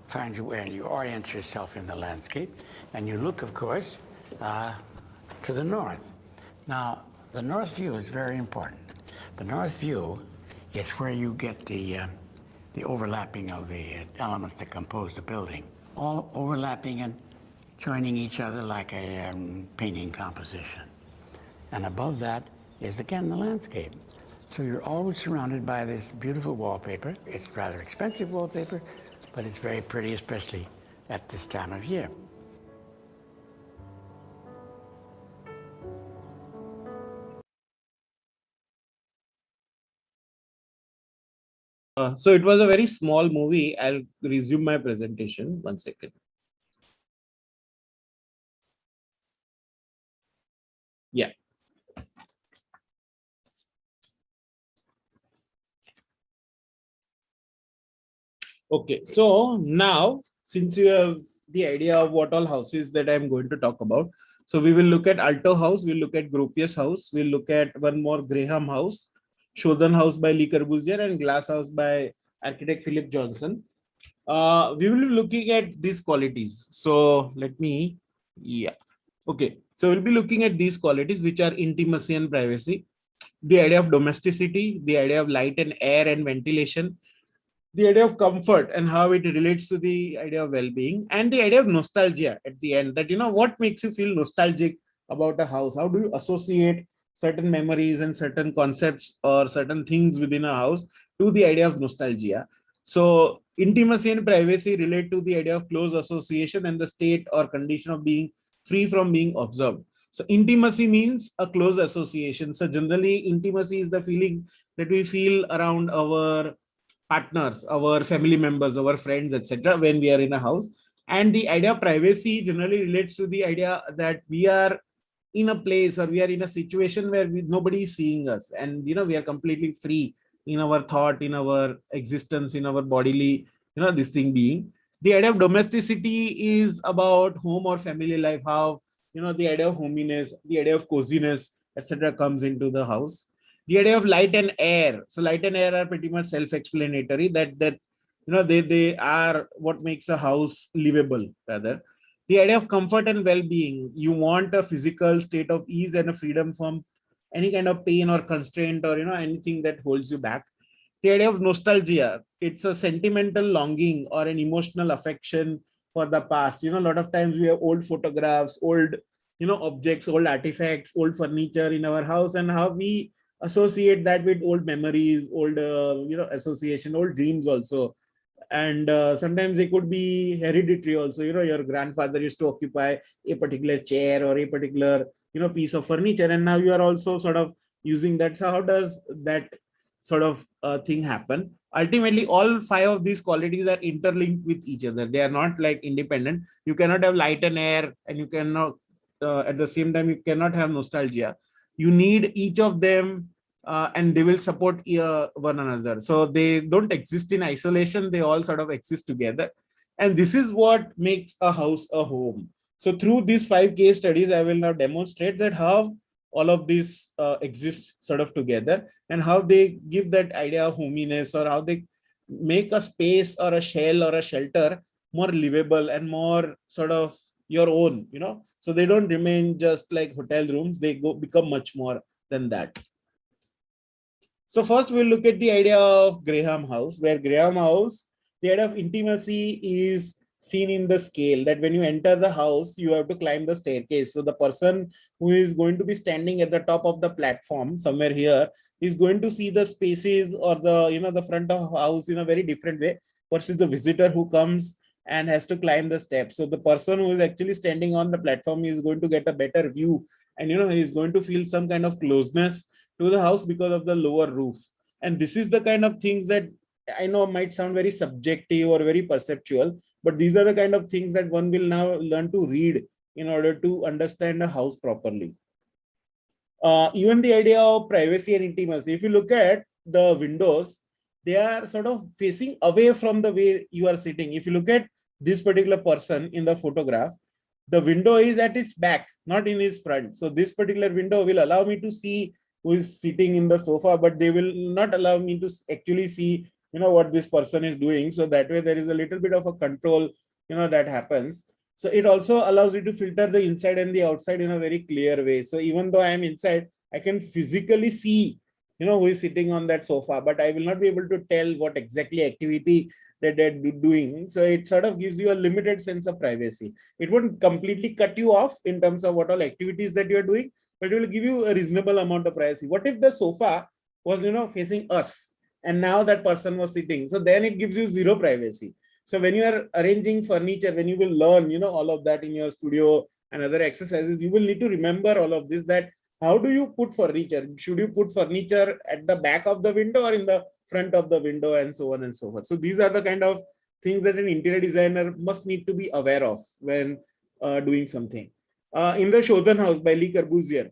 find where you orient yourself in the landscape. And you look, of course, to the north. Now, the north view is very important. The north view is where you get the overlapping of the elements that compose the building, all overlapping and joining each other like a painting composition. And above that is, again, the landscape. So you're always surrounded by this beautiful wallpaper. It's rather expensive wallpaper, but it's very pretty, especially at this time of year. So it was a very small movie. I'll resume my presentation. 1 second. Yeah. Okay. So now, since you have the idea of what all houses that I'm going to talk about, so we will look at Alto House, we'll look at Gropius House, we'll look at one more Graham House, Shodhan House by Le Corbusier, and Glass House by architect Philip Johnson. We will be looking at these qualities. So let me, yeah. Okay. So we'll be looking at these qualities, which are intimacy and privacy, the idea of domesticity, the idea of light and air and ventilation, the idea of comfort and how it relates to the idea of well-being, and the idea of nostalgia at the end, that, you know, what makes you feel nostalgic about a house? How do you associate certain memories and certain concepts or certain things within a house to the idea of nostalgia? So intimacy and privacy relate to the idea of close association and the state or condition of being free from being observed. So intimacy means a close association. So generally, intimacy is the feeling that we feel around our partners, our family members, our friends, etc., when we are in a house. And the idea of privacy generally relates to the idea that we are in a place or we are in a situation where nobody is seeing us, and, you know, we are completely free in our thought, in our existence, in our bodily, you know, this thing being. The idea of domesticity is about home or family life, how, you know, the idea of hominess, the idea of coziness, etc., comes into the house. The idea of light and air. So light and air are pretty much self-explanatory, that you know, they are what makes a house livable, rather. The idea of comfort and well-being. You want a physical state of ease and a freedom from any kind of pain or constraint, or, you know, anything that holds you back. The idea of nostalgia. It's a sentimental longing or an emotional affection for the past. You know, a lot of times we have old photographs, old, you know, objects, old artifacts, old furniture in our house, and how we associate that with old memories, old, you know, association, old dreams also. And sometimes they could be hereditary also. You know, your grandfather used to occupy a particular chair or a particular, you know, piece of furniture, and now you are also sort of using that. So how does that sort of thing happen? Ultimately, all 5 of these qualities are interlinked with each other. They are not like independent. You cannot have light and air, and you cannot at the same time, you cannot have nostalgia. You need each of them, and they will support one another. So they don't exist in isolation. They all sort of exist together. And this is what makes a house a home. So through these 5 case studies, I will now demonstrate that how all of these exist sort of together, and how they give that idea of hominess, or how they make a space or a shell or a shelter more livable and more sort of your own, you know. So they don't remain just like hotel rooms. They become much more than that. So first we'll look at the idea of Graham House, where Graham House, the idea of intimacy is seen in the scale, that when you enter the house, you have to climb the staircase. So the person who is going to be standing at the top of the platform somewhere here is going to see the spaces or the, you know, the front of house in a very different way versus the visitor who comes and has to climb the steps. So the person who is actually standing on the platform is going to get a better view, and, you know, he is going to feel some kind of closeness to the house because of the lower roof. And this is the kind of things that I know might sound very subjective or very perceptual, but these are the kind of things that one will now learn to read in order to understand a house properly. Even the idea of privacy and intimacy. If you look at the windows, they are sort of facing away from the way you are sitting. If you look at this particular person in the photograph, the window is at its back, not in his front. So this particular window will allow me to see who is sitting in the sofa, but they will not allow me to actually see, what this person is doing. So that way there is a little bit of a control, that happens. So it also allows you to filter the inside and the outside in a very clear way. So even though I am inside, I can physically see, who is sitting on that sofa, but I will not be able to tell what exactly activity that they're doing. So it sort of gives you a limited sense of privacy. It won't completely cut you off in terms of what all activities that you're doing, but it will give you a reasonable amount of privacy. What if the sofa was, facing us, and now that person was sitting? So then it gives you zero privacy. So when you are arranging furniture, when you will learn, all of that in your studio and other exercises, you will need to remember all of this, that how do you put furniture? Should you put furniture at the back of the window or in the front of the window, and so on and so forth. So these are the kind of things that an interior designer must need to be aware of when doing something. In the Shodhan House by Le Corbusier.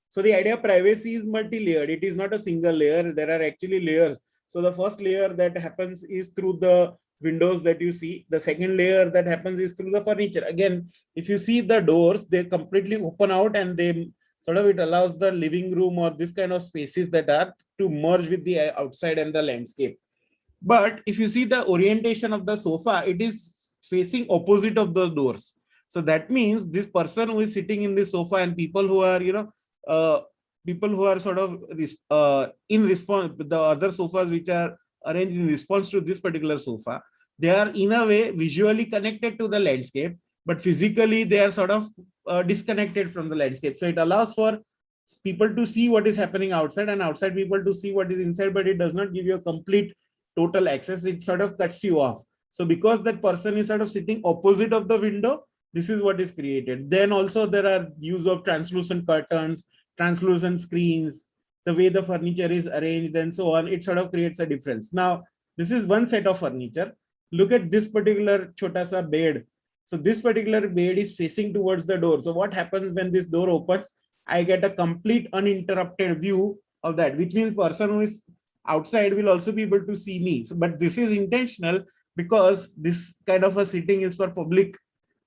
So the idea of privacy is multi-layered. It is not a single layer. There are actually layers. So the first layer that happens is through the windows that you see. The second layer that happens is through the furniture. Again, if you see the doors, they completely open out, and they sort of, it allows the living room or this kind of spaces that are to merge with the outside and the landscape. But if you see the orientation of the sofa, it is facing opposite of the doors. So that means this person who is sitting in the sofa, and people who are, people who are sort of in response, the other sofas which are arranged in response to this particular sofa, they are in a way visually connected to the landscape, but physically they are sort of disconnected from the landscape. So it allows for people to see what is happening outside, and outside people to see what is inside, but it does not give you a complete total access. It sort of cuts you off. So because that person is sort of sitting opposite of the window, this is what is created. Then also there are use of translucent curtains, translucent screens, the way the furniture is arranged, and so on. It sort of creates a difference. Now, this is one set of furniture. Look at this particular chota sa bed. So this particular bed is facing towards the door. So what happens when this door opens? I get a complete uninterrupted view of that, which means person who is outside will also be able to see me. So, but this is intentional because this kind of a sitting is for public,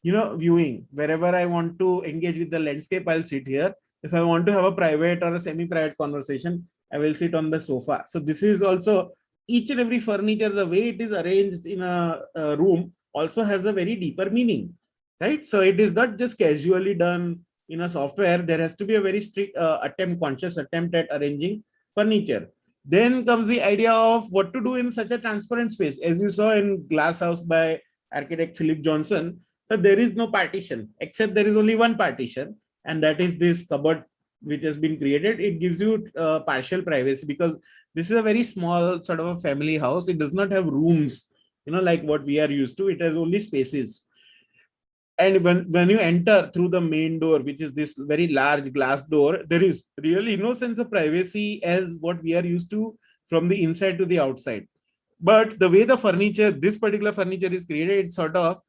viewing. Wherever I want to engage with the landscape, I'll sit here. If I want to have a private or a semi-private conversation, I will sit on the sofa. So this is also, each and every furniture, the way it is arranged in a room also has a very deeper meaning, right? So it is not just casually done in a software. There has to be a very strict conscious attempt at arranging furniture. Then comes the idea of what to do in such a transparent space. As you saw in Glass House by architect Philip Johnson, so there is no partition, except there is only one partition, and that is this cupboard which has been created. It gives you partial privacy because this is a very small sort of a family house. It does not have rooms, like what we are used to. It has only spaces. And when you enter through the main door, which is this very large glass door, there is really no sense of privacy as what we are used to from the inside to the outside. But the way the furniture, this particular furniture is created, it's sort of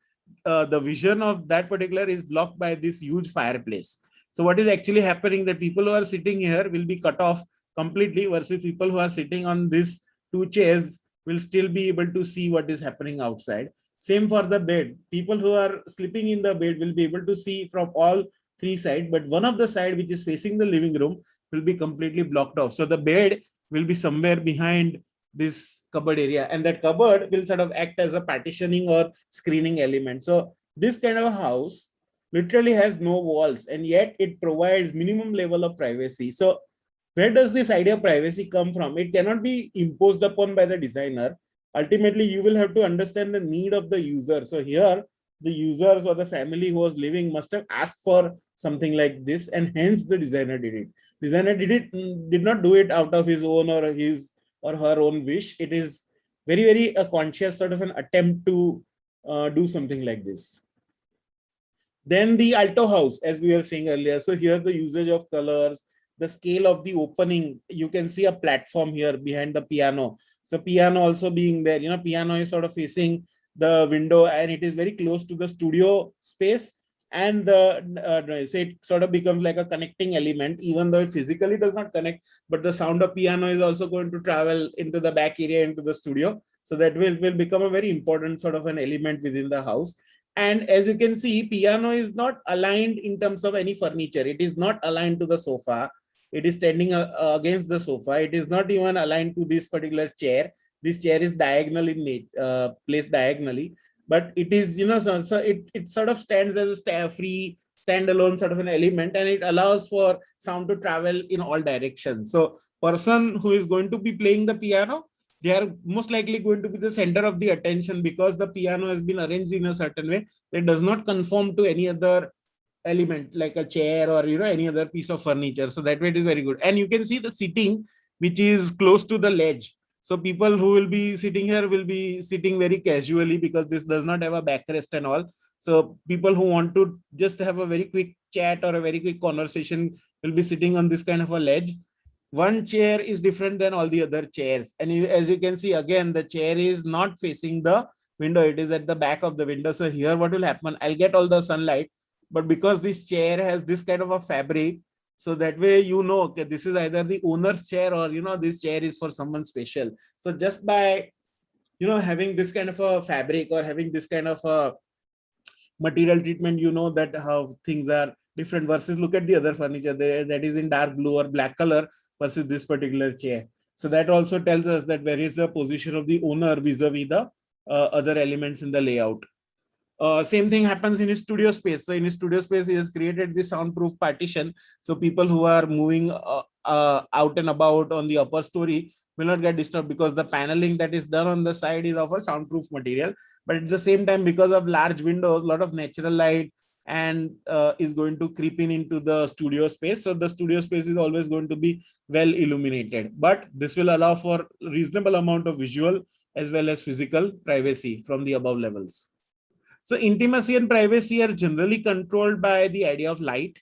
the vision of that particular is blocked by this huge fireplace. So what is actually happening, that people who are sitting here will be cut off completely, versus people who are sitting on these two chairs will still be able to see what is happening outside. Same for the bed. People who are sleeping in the bed will be able to see from all three sides, but one of the side which is facing the living room will be completely blocked off. So the bed will be somewhere behind this cupboard area, and that cupboard will sort of act as a partitioning or screening element. So this kind of a house literally has no walls, and yet it provides minimum level of privacy. So where does this idea of privacy come from? It cannot be imposed upon by the designer. Ultimately, you will have to understand the need of the user. So here, the users or the family who was living must have asked for something like this, and hence the designer did it. Designer did not do it out of his own or his or her own wish. It is very, very a conscious sort of an attempt to do something like this. Then the Alto House, as we were saying earlier. So here the usage of colors, the scale of the opening, you can see a platform here behind the piano. So piano also being there, piano is sort of facing the window, and it is very close to the studio space. and the noise. So it sort of becomes like a connecting element, even though it physically does not connect, but the sound of piano is also going to travel into the back area, into the studio. So that will become a very important sort of an element within the house. And as you can see, piano is not aligned in terms of any furniture. It is not aligned to the sofa. It is standing against the sofa. It is not even aligned to this particular chair. This chair is diagonal in placed diagonally, but it is, so it sort of stands as a free standalone sort of an element, and it allows for sound to travel in all directions. So person who is going to be playing the piano, they are most likely going to be the center of the attention, because the piano has been arranged in a certain way that does not conform to any other element like a chair or any other piece of furniture. So that way it is very good. And you can see the seating which is close to the ledge. So people who will be sitting here will be sitting very casually, because this does not have a backrest and all. So people who want to just have a very quick chat or a very quick conversation will be sitting on this kind of a ledge. One chair is different than all the other chairs. And as you can see, again, the chair is not facing the window. It is at the back of the window. So here what will happen, I'll get all the sunlight, but because this chair has this kind of a fabric, so that way, okay, this is either the owner's chair or, this chair is for someone special. So just by, having this kind of a fabric or having this kind of a material treatment, that how things are different, versus look at the other furniture there that is in dark blue or black color versus this particular chair. So that also tells us that where is the position of the owner vis-a-vis the other elements in the layout. Same thing happens in a studio space. So in a studio space, he has created this soundproof partition. So people who are moving out and about on the upper story will not get disturbed, because the paneling that is done on the side is of a soundproof material. But at the same time, because of large windows, a lot of natural light and is going to creep in into the studio space. So the studio space is always going to be well illuminated. But this will allow for reasonable amount of visual as well as physical privacy from the above levels. So intimacy and privacy are generally controlled by the idea of light.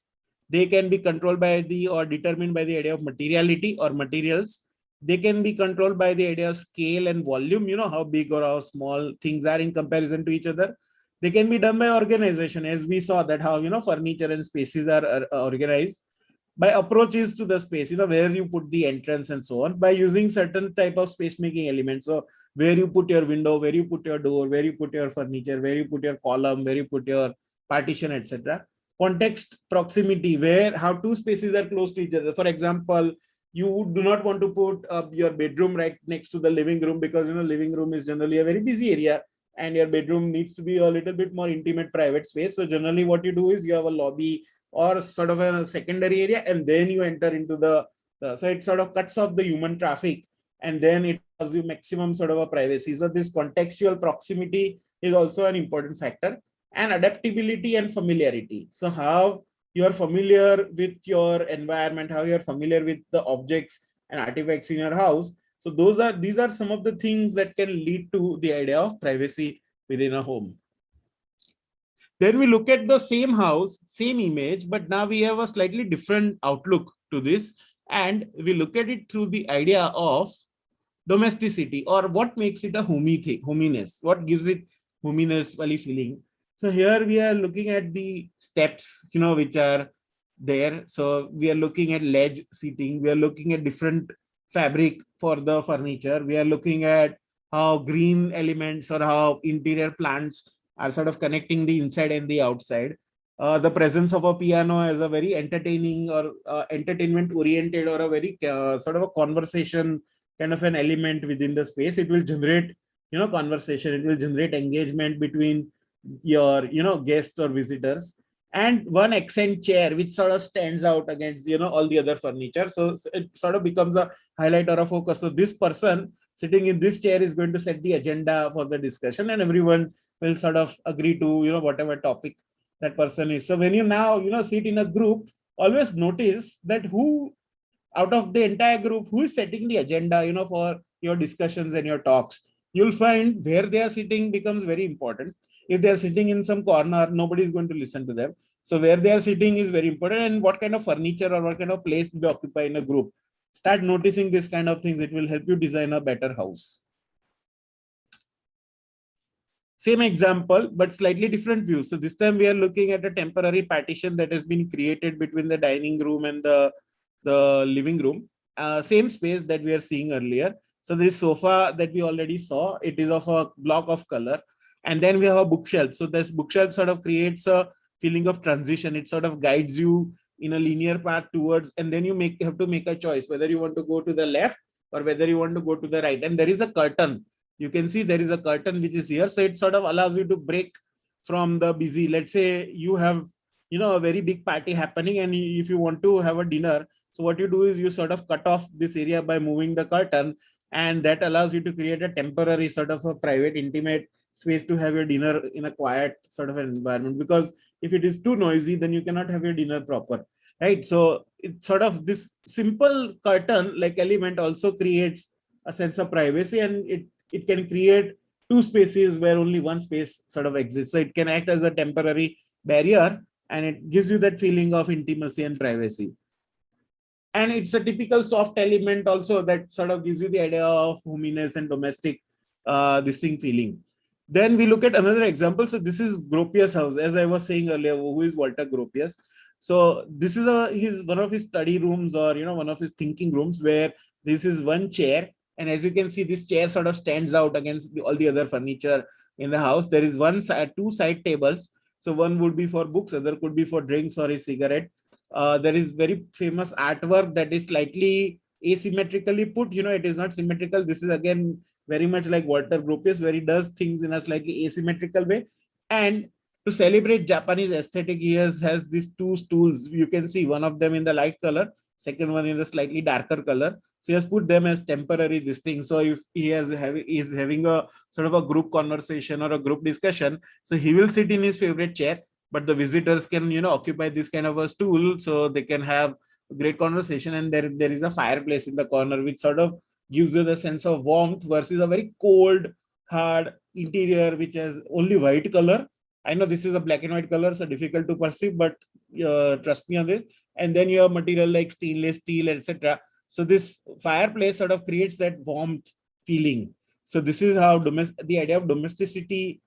They can be controlled by or determined by the idea of materiality or materials. They can be controlled by the idea of scale and volume, how big or how small things are in comparison to each other. They can be done by organization, as we saw that how, furniture and spaces are organized. By approaches to the space, where you put the entrance and so on, by using certain type of space making elements. So where you put your window, where you put your door, where you put your furniture, where you put your column, where you put your partition, etc. Context, proximity, how two spaces are close to each other. For example, you do not want to put your bedroom right next to the living room, because living room is generally a very busy area, and your bedroom needs to be a little bit more intimate private space. So generally what you do is you have a lobby or sort of a secondary area, and then you enter into so it sort of cuts off the human traffic, and then it gives you maximum sort of a privacy. So this contextual proximity is also an important factor. And adaptability and familiarity. So how you are familiar with your environment, how you are familiar with the objects and artifacts in your house. So these are some of the things that can lead to the idea of privacy within a home. Then we look at the same house, same image, but now we have a slightly different outlook to this. And we look at it through the idea of domesticity, or what makes it a hominess, what gives it hominess feeling. So here we are looking at the steps, which are there. So we are looking at ledge seating. We are looking at different fabric for the furniture. We are looking at how green elements or how interior plants are sort of connecting the inside and the outside. The presence of a piano as a very entertaining or entertainment oriented, or a very sort of a conversation kind of an element within the space. It will generate, conversation. It will generate engagement between your, guests or visitors. And one accent chair which sort of stands out against, all the other furniture. So it sort of becomes a highlight or a focus. So this person sitting in this chair is going to set the agenda for the discussion, and everyone will sort of agree to, whatever topic that person is. So when you now, sit in a group, always notice that who out of the entire group, who is setting the agenda, for your discussions and your talks. You'll find where they are sitting becomes very important. If they are sitting in some corner, nobody is going to listen to them. So where they are sitting is very important, and what kind of furniture or what kind of place to occupy in a group. Start noticing this kind of things. It will help you design a better house. Same example, but slightly different view. So this time we are looking at a temporary partition that has been created between the dining room and the living room. Same space that we are seeing earlier. So this sofa that we already saw, it is of a block of color. And then we have a bookshelf. So this bookshelf sort of creates a feeling of transition. It sort of guides you in a linear path towards, and then you have to make a choice whether you want to go to the left or whether you want to go to the right. And there is a curtain. You can see there is a curtain which is here. So it sort of allows you to break from the busy. Let's say you have, a very big party happening, and if you want to have a dinner, so what you do is you sort of cut off this area by moving the curtain, and that allows you to create a temporary sort of a private, intimate space to have your dinner in a quiet sort of an environment. Because if it is too noisy, then you cannot have your dinner proper, right? So it's sort of this simple curtain like element also creates a sense of privacy, and it can create two spaces where only one space sort of exists. So it can act as a temporary barrier, and it gives you that feeling of intimacy and privacy. And it's a typical soft element also that sort of gives you the idea of hominess and domestic this thing feeling. Then we look at another example. So this is Gropius House, as I was saying earlier. Who is Walter Gropius? So this is one of his study rooms, or one of his thinking rooms, where this is one chair, and as you can see, this chair sort of stands out against all the other furniture in the house. There is two side tables. So one would be for books, other could be for drinks or a cigarette. There is very famous artwork that is slightly asymmetrically put. It is not symmetrical. This is again very much like Walter Gropius, where he does things in a slightly asymmetrical way. And to celebrate Japanese aesthetic, he has these two stools. You can see one of them in the light color, second one in the slightly darker color. So he has put them as temporary this thing. So if he is having a sort of a group conversation or a group discussion, so he will sit in his favorite chair, but the visitors can occupy this kind of a stool, so they can have a great conversation. And there is a fireplace in the corner, which sort of gives you the sense of warmth versus a very cold, hard interior which has only white color. I know this is a black and white color, so difficult to perceive, but trust me on this. And then you have material like stainless steel, etc. So this fireplace sort of creates that warmth feeling. So this is how the idea of domesticity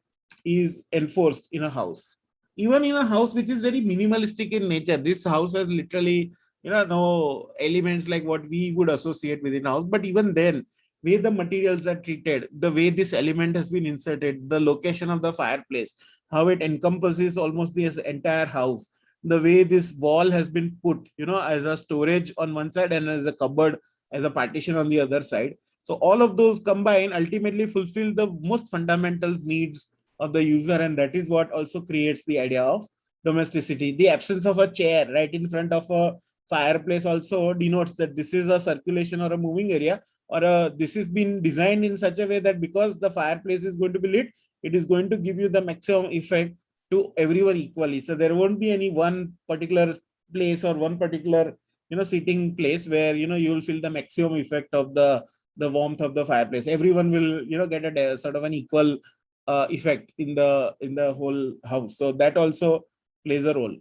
is enforced in a house. Even in a house which is very minimalistic in nature, this house has literally no elements like what we would associate within a house. But even then, way the materials are treated, the way this element has been inserted, the location of the fireplace, how it encompasses almost the entire house, the way this wall has been put, as a storage on one side and as a cupboard, as a partition on the other side. So all of those combine ultimately fulfill the most fundamental needs of the user, and that is what also creates the idea of domesticity. The absence of a chair right in front of a fireplace also denotes that this is a circulation or a moving area, or this has been designed in such a way that because the fireplace is going to be lit, it is going to give you the maximum effect to everyone equally. So there won't be any one particular place or one particular sitting place where you will feel the maximum effect of the warmth of the fireplace. Everyone will get a sort of an equal effect in the whole house. So that also plays a role.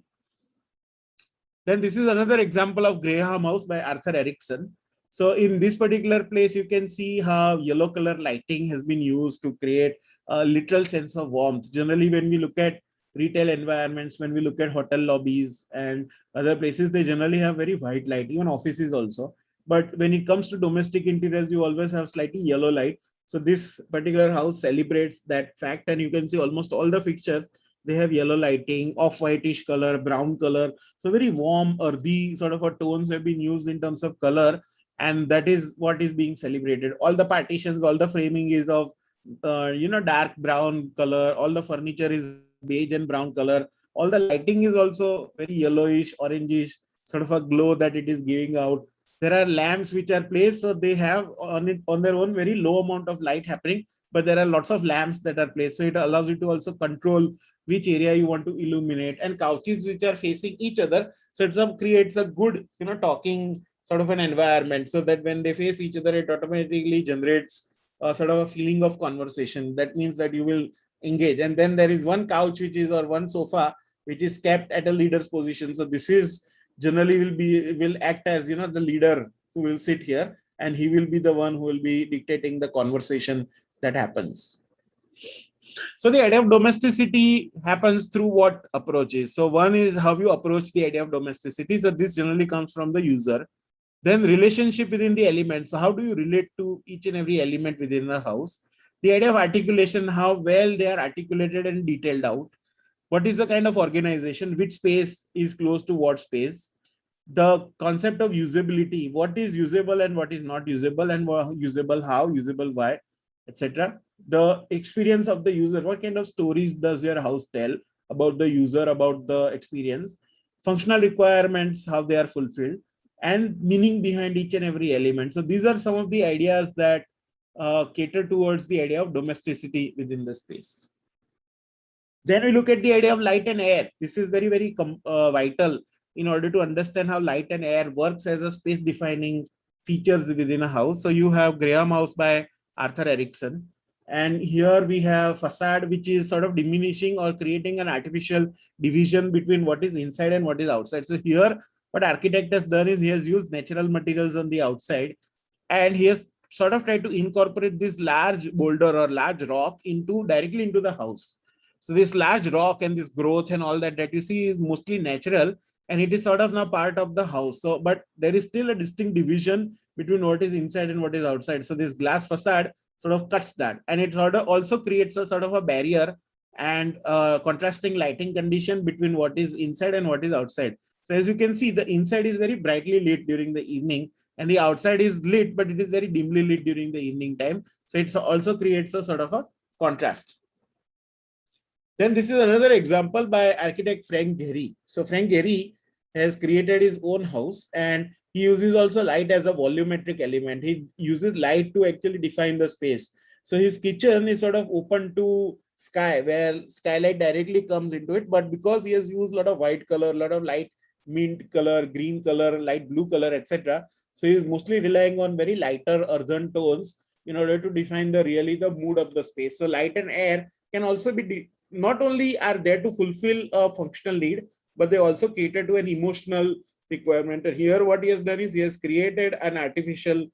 Then this is another example of Graham House by Arthur Erickson. So in this particular place, you can see how yellow color lighting has been used to create a literal sense of warmth. Generally, when we look at retail environments, when we look at hotel lobbies and other places, they generally have very white light, even offices also. But when it comes to domestic interiors, you always have slightly yellow light. So this particular house celebrates that fact, and you can see almost all the fixtures, they have yellow lighting, off-whitish color, brown color. So very warm, earthy sort of a tones have been used in terms of color, and that is what is being celebrated. All the partitions, all the framing is of dark brown color. All the furniture is beige and brown color. All the lighting is also very yellowish, orangish, sort of a glow that it is giving out. There are lamps which are placed, so they have on their own very low amount of light happening, but there are lots of lamps that are placed, so it allows you to also control which area you want to illuminate, and couches which are facing each other. So it creates a good, talking sort of an environment, so that when they face each other, it automatically generates a sort of a feeling of conversation. That means that you will engage. And then there is one couch or one sofa which is kept at a leader's position. So this is generally will act as the leader who will sit here, and he will be the one who will be dictating the conversation that happens. So the idea of domesticity happens through what approaches. So one is how you approach the idea of domesticity. So this generally comes from the user. Then relationship within the elements. So how do you relate to each and every element within the house? The idea of articulation, how well they are articulated and detailed out. What is the kind of organization? Which space is close to what space? The concept of usability. What is usable and what is not usable, and usable how, usable why, etc. The experience of the user. What kind of stories does your house tell about the user, about the experience? Functional requirements, how they are fulfilled, and meaning behind each and every element. So these are some of the ideas that cater towards the idea of domesticity within the space. Then we look at the idea of light and air. This is very, very vital in order to understand how light and air works as a space defining features within a house. So you have Graham House by Arthur Erickson. And here we have facade, which is sort of diminishing or creating an artificial division between what is inside and what is outside. So here, what architect has done is he has used natural materials on the outside, and he has sort of tried to incorporate this large boulder or large rock directly into the house. So this large rock and this growth and all that you see is mostly natural, and it is sort of now part of the house. So, but there is still a distinct division between what is inside and what is outside. So this glass facade sort of cuts that, and it sort of also creates a sort of a barrier and contrasting lighting condition between what is inside and what is outside. So as you can see, the inside is very brightly lit during the evening, and the outside is lit, but it is very dimly lit during the evening time. So it also creates a sort of a contrast. Then this is another example by architect Frank Gehry. So Frank Gehry has created his own house, and he uses also light as a volumetric element. He uses light to actually define the space. So his kitchen is sort of open to sky, where skylight directly comes into it. But because he has used a lot of white color, a lot of light mint color, green color, light blue color, etc. So he's mostly relying on very lighter earthen tones in order to define the mood of the space. So light and air can also be not only are there to fulfill a functional need, but they also cater to an emotional requirement. And here what he has done is he has created an artificial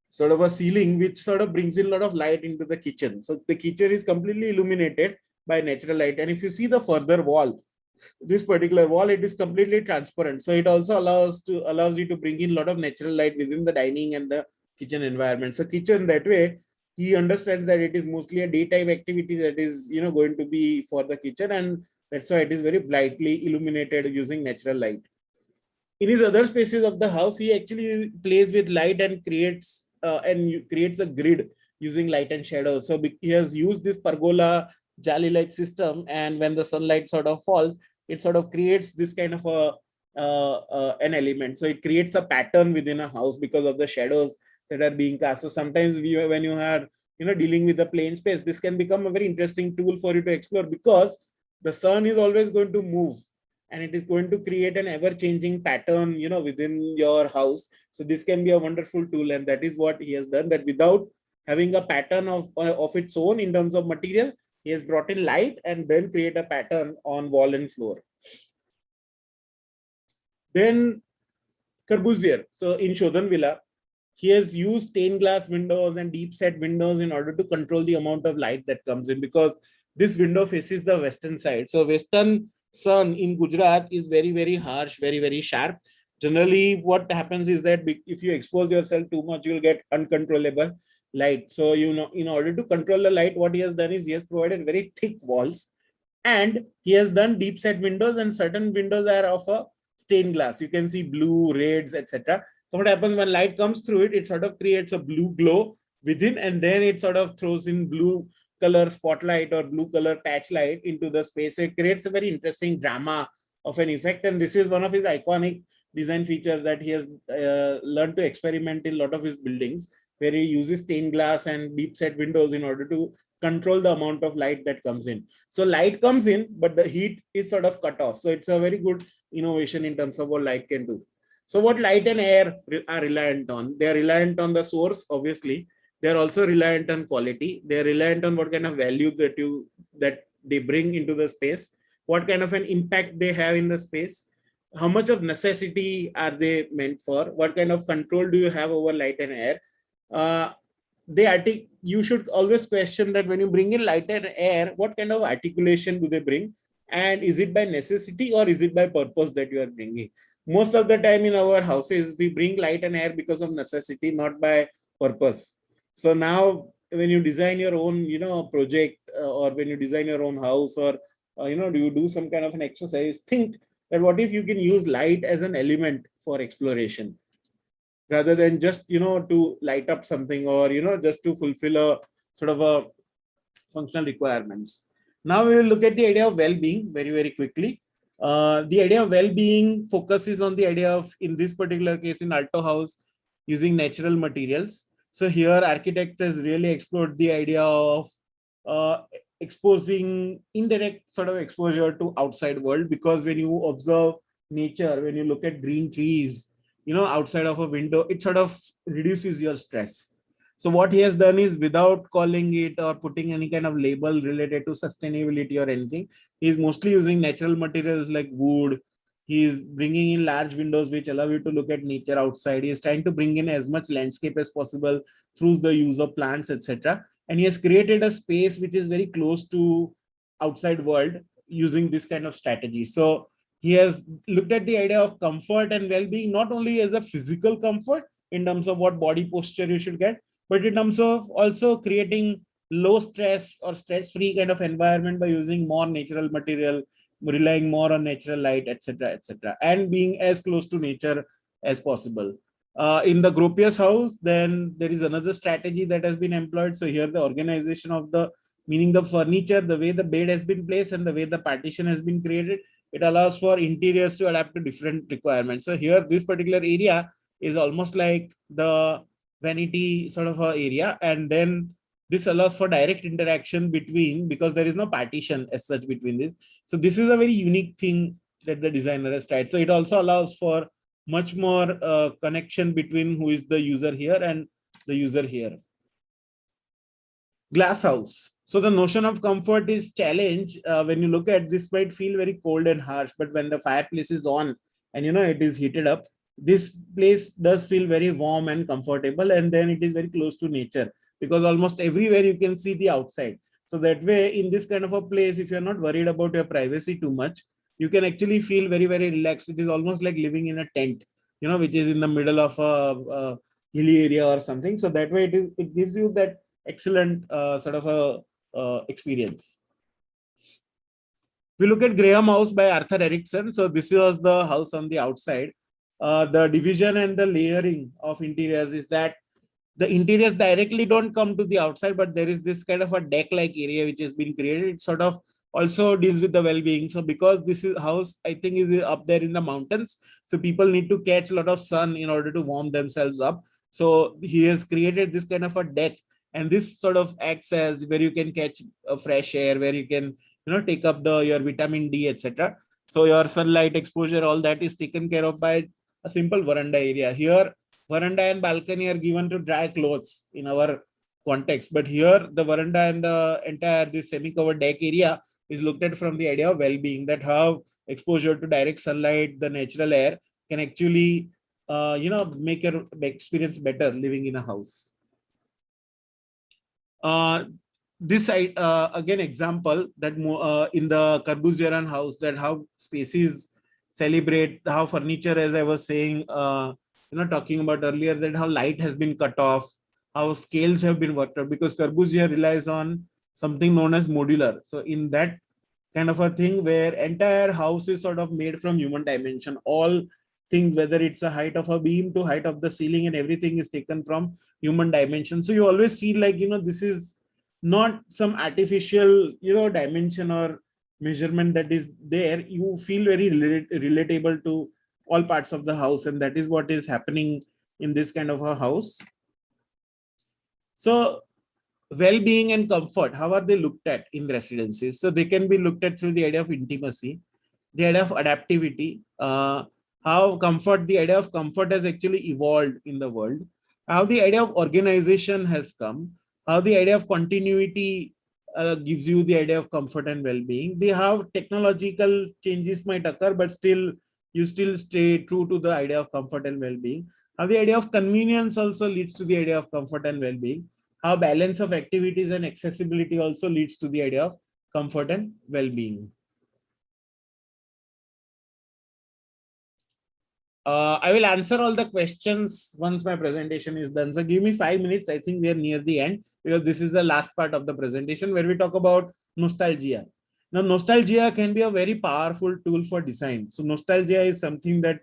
sort of a ceiling which sort of brings in a lot of light into the kitchen. So the kitchen is completely illuminated by natural light. And if you see the further wall, this particular wall, it is completely transparent. So it also allows you to bring in a lot of natural light within the dining and the kitchen environment. So kitchen that way, he understands that it is mostly a daytime activity that is going to be for the kitchen, and that's why it is very brightly illuminated using natural light. In his other spaces of the house, he actually plays with light and creates a grid using light and shadow. So he has used this pergola jali-like system, and when the sunlight sort of falls, it sort of creates this kind of an element. So it creates a pattern within a house because of the shadows that are being cast. So sometimes when you are dealing with a plain space, this can become a very interesting tool for you to explore, because the sun is always going to move, and it is going to create an ever-changing pattern within your house. So this can be a wonderful tool, and that is what he has done, that without having a pattern of its own in terms of material, he has brought in light and then create a pattern on wall and floor. Then Corbusier, so in Shodhan Villa, he has used stained glass windows and deep set windows in order to control the amount of light that comes in, because this window faces the western side. So western sun in Gujarat is very, very harsh, very, very sharp. Generally, what happens is that if you expose yourself too much, you will get uncontrollable light. So, in order to control the light, what he has done is he has provided very thick walls, and he has done deep set windows, and certain windows are of a stained glass. You can see blue, reds, etc. So what happens when light comes through it, it sort of creates a blue glow within, and then it sort of throws in blue color spotlight or blue color patch light into the space. So it creates a very interesting drama of an effect. And this is one of his iconic design features that he has learned to experiment in a lot of his buildings, where he uses stained glass and deep set windows in order to control the amount of light that comes in. So light comes in, but the heat is sort of cut off. So it's a very good innovation in terms of what light can do. So what light and air are reliant on? They are reliant on the source, obviously. They are also reliant on quality. They are reliant on what kind of value that they bring into the space, what kind of an impact they have in the space, how much of necessity are they meant for, what kind of control do you have over light and air. you should always question that when you bring in light and air, what kind of articulation do they bring? And is it by necessity or is it by purpose that you are bringing? Most of the time in our houses, we bring light and air because of necessity, not by purpose. So now when you design your own, project, or when you design your own house, or, do you do some kind of an exercise, think that what if you can use light as an element for exploration, rather than just, to light up something, or, just to fulfill a sort of a functional requirements. Now we will look at the idea of well-being very, very quickly. The idea of well-being focuses on the idea of, in this particular case in Alto House, using natural materials. So here architect has really explored the idea of exposing indirect sort of exposure to outside world, because when you observe nature, when you look at green trees, outside of a window, it sort of reduces your stress. So what he has done is, without calling it or putting any kind of label related to sustainability or anything, he's mostly using natural materials like wood. He's bringing in large windows which allow you to look at nature outside. He's trying to bring in as much landscape as possible through the use of plants, etc. And he has created a space which is very close to outside world using this kind of strategy. So he has looked at the idea of comfort and well-being, not only as a physical comfort in terms of what body posture you should get, but in terms of also creating low stress or stress-free kind of environment by using more natural material, relying more on natural light, etc., etc., and being as close to nature as possible. In the Gropius House, then there is another strategy that has been employed. So here the organization of the, meaning the furniture, the way the bed has been placed and the way the partition has been created, it allows for interiors to adapt to different requirements. So here, this particular area is almost like the vanity sort of a area, and then this allows for direct interaction between, because there is no partition as such between this. So this is a very unique thing that the designer has tried. So it also allows for much more connection between who is the user here and the user here. Glass house. So the notion of comfort is challenged. When you look at this, might feel very cold and harsh, but when the fireplace is on and it is heated up, this place does feel very warm and comfortable, and then it is very close to nature, because almost everywhere you can see the outside. So that way, in this kind of a place, if you're not worried about your privacy too much, you can actually feel very, very relaxed. It is almost like living in a tent, which is in the middle of a hilly area or something. So that way it gives you that excellent sort of a experience. We look at Graham House by Arthur Erickson. So this was the house on the outside. The division and the layering of interiors is that the interiors directly don't come to the outside, but there is this kind of a deck-like area which has been created. It sort of also deals with the well-being. So because this is house, I think, is up there in the mountains, so people need to catch a lot of sun in order to warm themselves up. So he has created this kind of a deck, and this sort of acts as where you can catch a fresh air, where you can take up your vitamin D, etc. So your sunlight exposure, all that is taken care of by a simple veranda area. Here, veranda and balcony are given to dry clothes in our context, but here the veranda and the entire this semi-covered deck area is looked at from the idea of well-being, that how exposure to direct sunlight, the natural air, can actually make your experience better living in a house. This again example that in the Corbusier house, that how spaces celebrate, how furniture, as I was saying, talking about earlier, that how light has been cut off, how scales have been worked out, because Corbusier relies on something known as modular. So in that kind of a thing, where entire house is sort of made from human dimension, all things, whether it's a height of a beam to height of the ceiling, and everything is taken from human dimension. So you always feel like, this is not some artificial, dimension or measurement that is there. You feel very relatable to all parts of the house, and that is what is happening in this kind of a house. So well-being and comfort, how are they looked at in residencies? So they can be looked at through the idea of intimacy, the idea of adaptivity, how the idea of comfort has actually evolved in the world, how the idea of organization has come, how the idea of continuity gives you the idea of comfort and well-being. How technological changes might occur, but you still stay true to the idea of comfort and well-being. How the idea of convenience also leads to the idea of comfort and well-being. how balance of activities and accessibility also leads to the idea of comfort and well-being. I will answer all the questions once my presentation is done. So give me 5 minutes. I think we are near the end because this is the last part of the presentation where we talk about nostalgia. Now, nostalgia can be a very powerful tool for design. So nostalgia is something that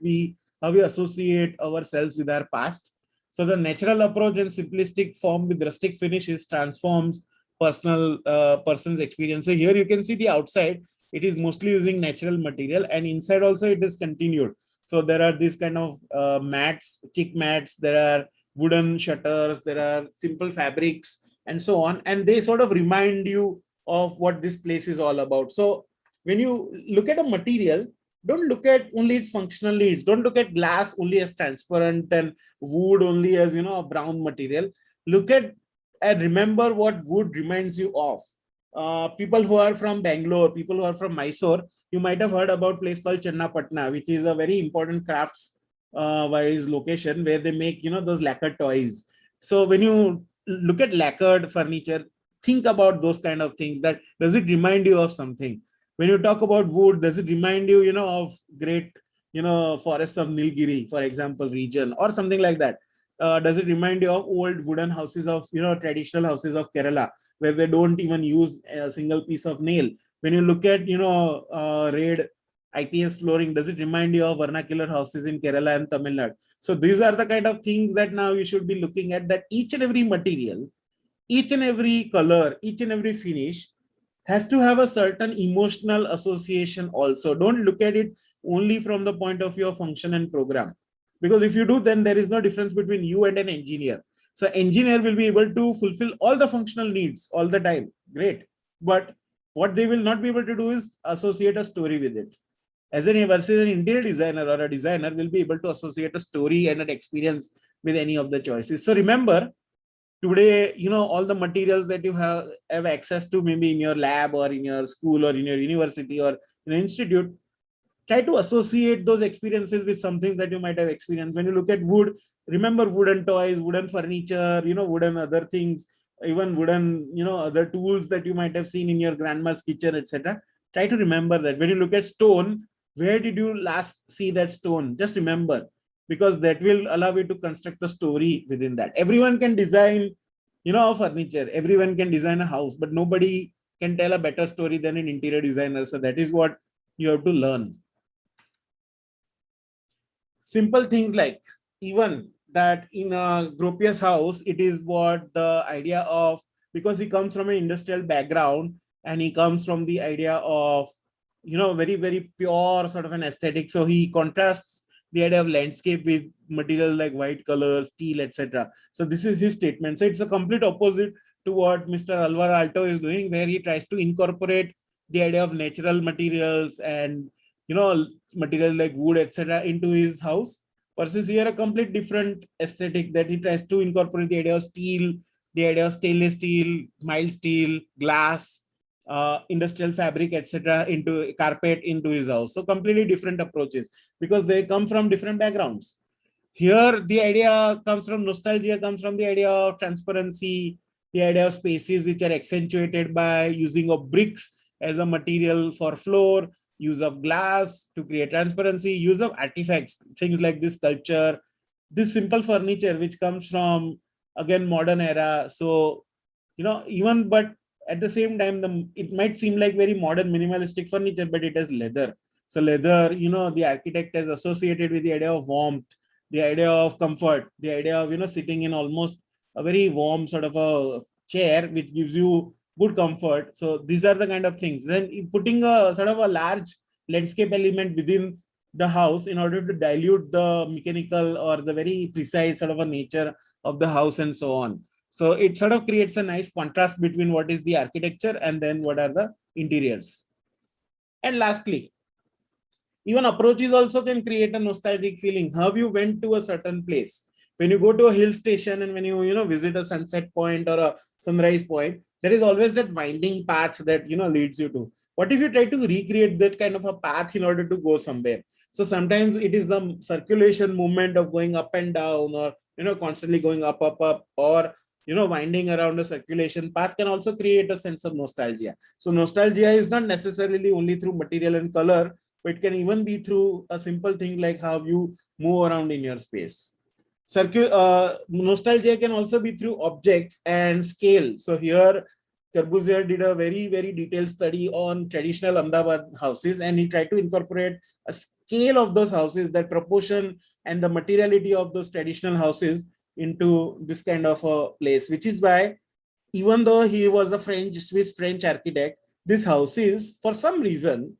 how we associate ourselves with our past. So the natural approach and simplistic form with rustic finishes transforms person's experience. So here you can see the outside. It is mostly using natural material, and inside also it is continued. So there are these kind of mats, chick mats, there are wooden shutters, there are simple fabrics and so on. And they sort of remind you of what this place is all about. So when you look at a material, don't look at only its functional needs. Don't look at glass only as transparent and wood only as, a brown material. Look at and remember what wood reminds you of. People who are from Bangalore, people who are from Mysore, you might have heard about a place called Chennapatna, which is a very important crafts wise location where they make, those lacquered toys. So when you look at lacquered furniture, think about those kind of things. That does it remind you of something? When you talk about wood, does it remind you, of great, forests of Nilgiri, for example, region or something like that? Does it remind you of old wooden houses of, traditional houses of Kerala, where they don't even use a single piece of nail? When you look at, red IPS flooring, does it remind you of vernacular houses in Kerala and Tamil Nadu? So these are the kind of things that now you should be looking at, that each and every material, each and every color, each and every finish has to have a certain emotional association also. Don't look at it only from the point of view of function and program. Because if you do, then there is no difference between you and an engineer. So engineer will be able to fulfill all the functional needs all the time. Great. But what they will not be able to do is associate a story with it. As an versus an interior designer or a designer will be able to associate a story and an experience with any of the choices. So remember, today, all the materials that you have access to, maybe in your lab or in your school or in your university or in an institute, try to associate those experiences with something that you might have experienced. When you look at wood, remember wooden toys, wooden furniture, wooden other things, even wooden, other tools that you might have seen in your grandma's kitchen, etc. Try to remember that. When you look at stone, where did you last see that stone? Just remember, because that will allow you to construct a story within that. Everyone can design, furniture. Everyone can design a house, but nobody can tell a better story than an interior designer. So that is what you have to learn. Simple things like even that in a Gropius house, it is what the idea of, because he comes from an industrial background and he comes from the idea of, very, very pure sort of an aesthetic. So he contrasts the idea of landscape with material like white color, steel, etc. So this is his statement. So it's a complete opposite to what Mr. Alvaro Alto is doing, where he tries to incorporate the idea of natural materials and materials like wood, etc. into his house, versus here a complete different aesthetic that he tries to incorporate the idea of steel, the idea of stainless steel, mild steel, glass, industrial fabric, etc. into carpet into his house. So completely different approaches because they come from different backgrounds. Here the idea comes from nostalgia, comes from the idea of transparency, the idea of spaces which are accentuated by using of bricks as a material for floor, use of glass to create transparency, use of artifacts, things like this sculpture, this simple furniture which comes from, again, modern era. So, even, but at the same time, it might seem like very modern minimalistic furniture, but it has leather. So leather, the architect has associated with the idea of warmth, the idea of comfort, the idea of, sitting in almost a very warm sort of a chair, which gives you good comfort. So these are the kind of things. Then putting a sort of a large landscape element within the house in order to dilute the mechanical or the very precise sort of a nature of the house and so on. So it sort of creates a nice contrast between what is the architecture and then what are the interiors. And lastly, even approaches also can create a nostalgic feeling. How you went to a certain place. When you go to a hill station and when you visit a sunset point or a sunrise point, there is always that winding path that leads you to. What if you try to recreate that kind of a path in order to go somewhere? So sometimes it is the circulation movement of going up and down, or constantly going up, or winding around a circulation path can also create a sense of nostalgia. So nostalgia is not necessarily only through material and color, but it can even be through a simple thing like how you move around in your space. Nostalgia can also be through objects and scale. So here, Corbusier did a very, very detailed study on traditional Ahmedabad houses, and he tried to incorporate a scale of those houses, that proportion and the materiality of those traditional houses into this kind of a place, which is why even though he was a Swiss French architect, these houses, for some reason,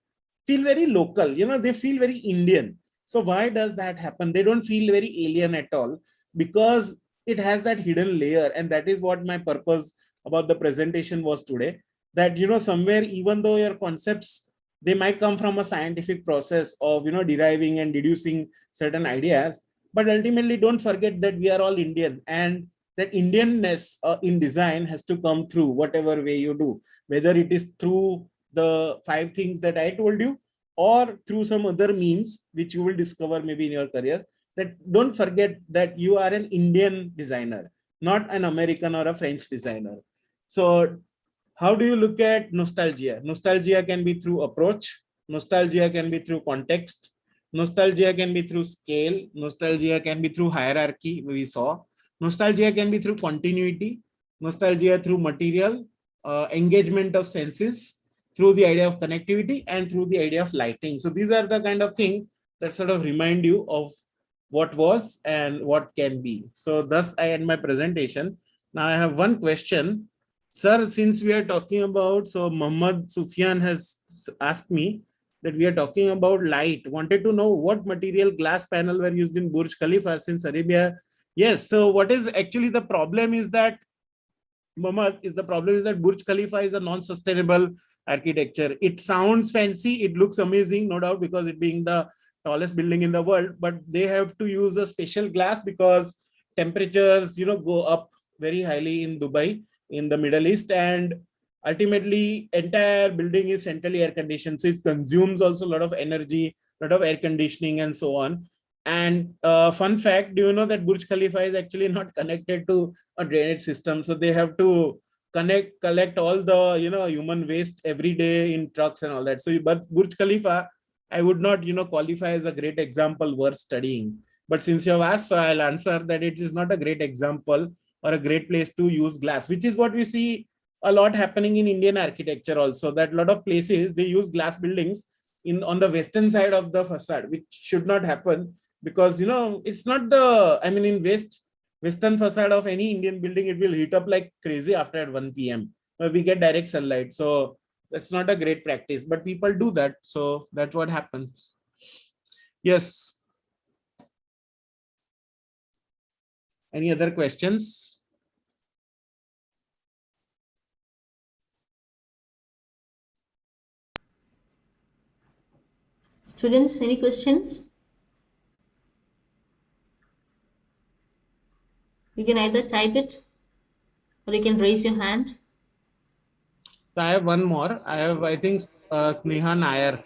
feel very local. They feel very Indian. So why does that happen? They don't feel very alien at all, because it has that hidden layer. And that is what my purpose about the presentation was today. That, somewhere, even though your concepts, they might come from a scientific process of, deriving and deducing certain ideas, but ultimately don't forget that we are all Indian, and that Indianness in design has to come through whatever way you do, whether it is through the 5 things that I told you, or through some other means which you will discover maybe in your career. That don't forget that you are an Indian designer, not an American or a French designer. So how do you look at nostalgia? Nostalgia can be through approach, nostalgia can be through context, nostalgia can be through scale, nostalgia can be through hierarchy, we saw. Nostalgia can be through continuity, nostalgia through material, engagement of senses, through the idea of connectivity, and through the idea of lighting. So these are the kind of things that sort of remind you of what was and what can be. So thus I end my presentation. Now I have one question. Sir, since we are talking about, so Muhammad Sufyan has asked me that we are talking about light, wanted to know what material glass panel were used in Burj Khalifa since Arabia. Yes, so what is actually the problem is that, Muhammad, is the problem is that Burj Khalifa is a non-sustainable architecture. It sounds fancy, it looks amazing, no doubt, because it being the tallest building in the world, but they have to use a special glass because temperatures, go up very highly in Dubai, in the Middle East, and ultimately entire building is centrally air conditioned. So it consumes also a lot of energy, a lot of air conditioning and so on. And fun fact, do you know that Burj Khalifa is actually not connected to a drainage system? So they have to collect all the human waste every day in trucks and all that. So but Burj Khalifa, I would not qualify as a great example worth studying. But since you have asked, so I'll answer that it is not a great example or a great place to use glass, which is what we see a lot happening in Indian architecture also, that a lot of places they use glass buildings on the western side of the facade, which should not happen, because it's not the, I mean, in western facade of any Indian building, it will heat up like crazy after at 1 p.m. We get direct sunlight. So that's not a great practice, but people do that. So that's what happens. Yes. Any other questions? Students, any questions? You can either type it or you can raise your hand. So I have one more. I think, Sneha Nair.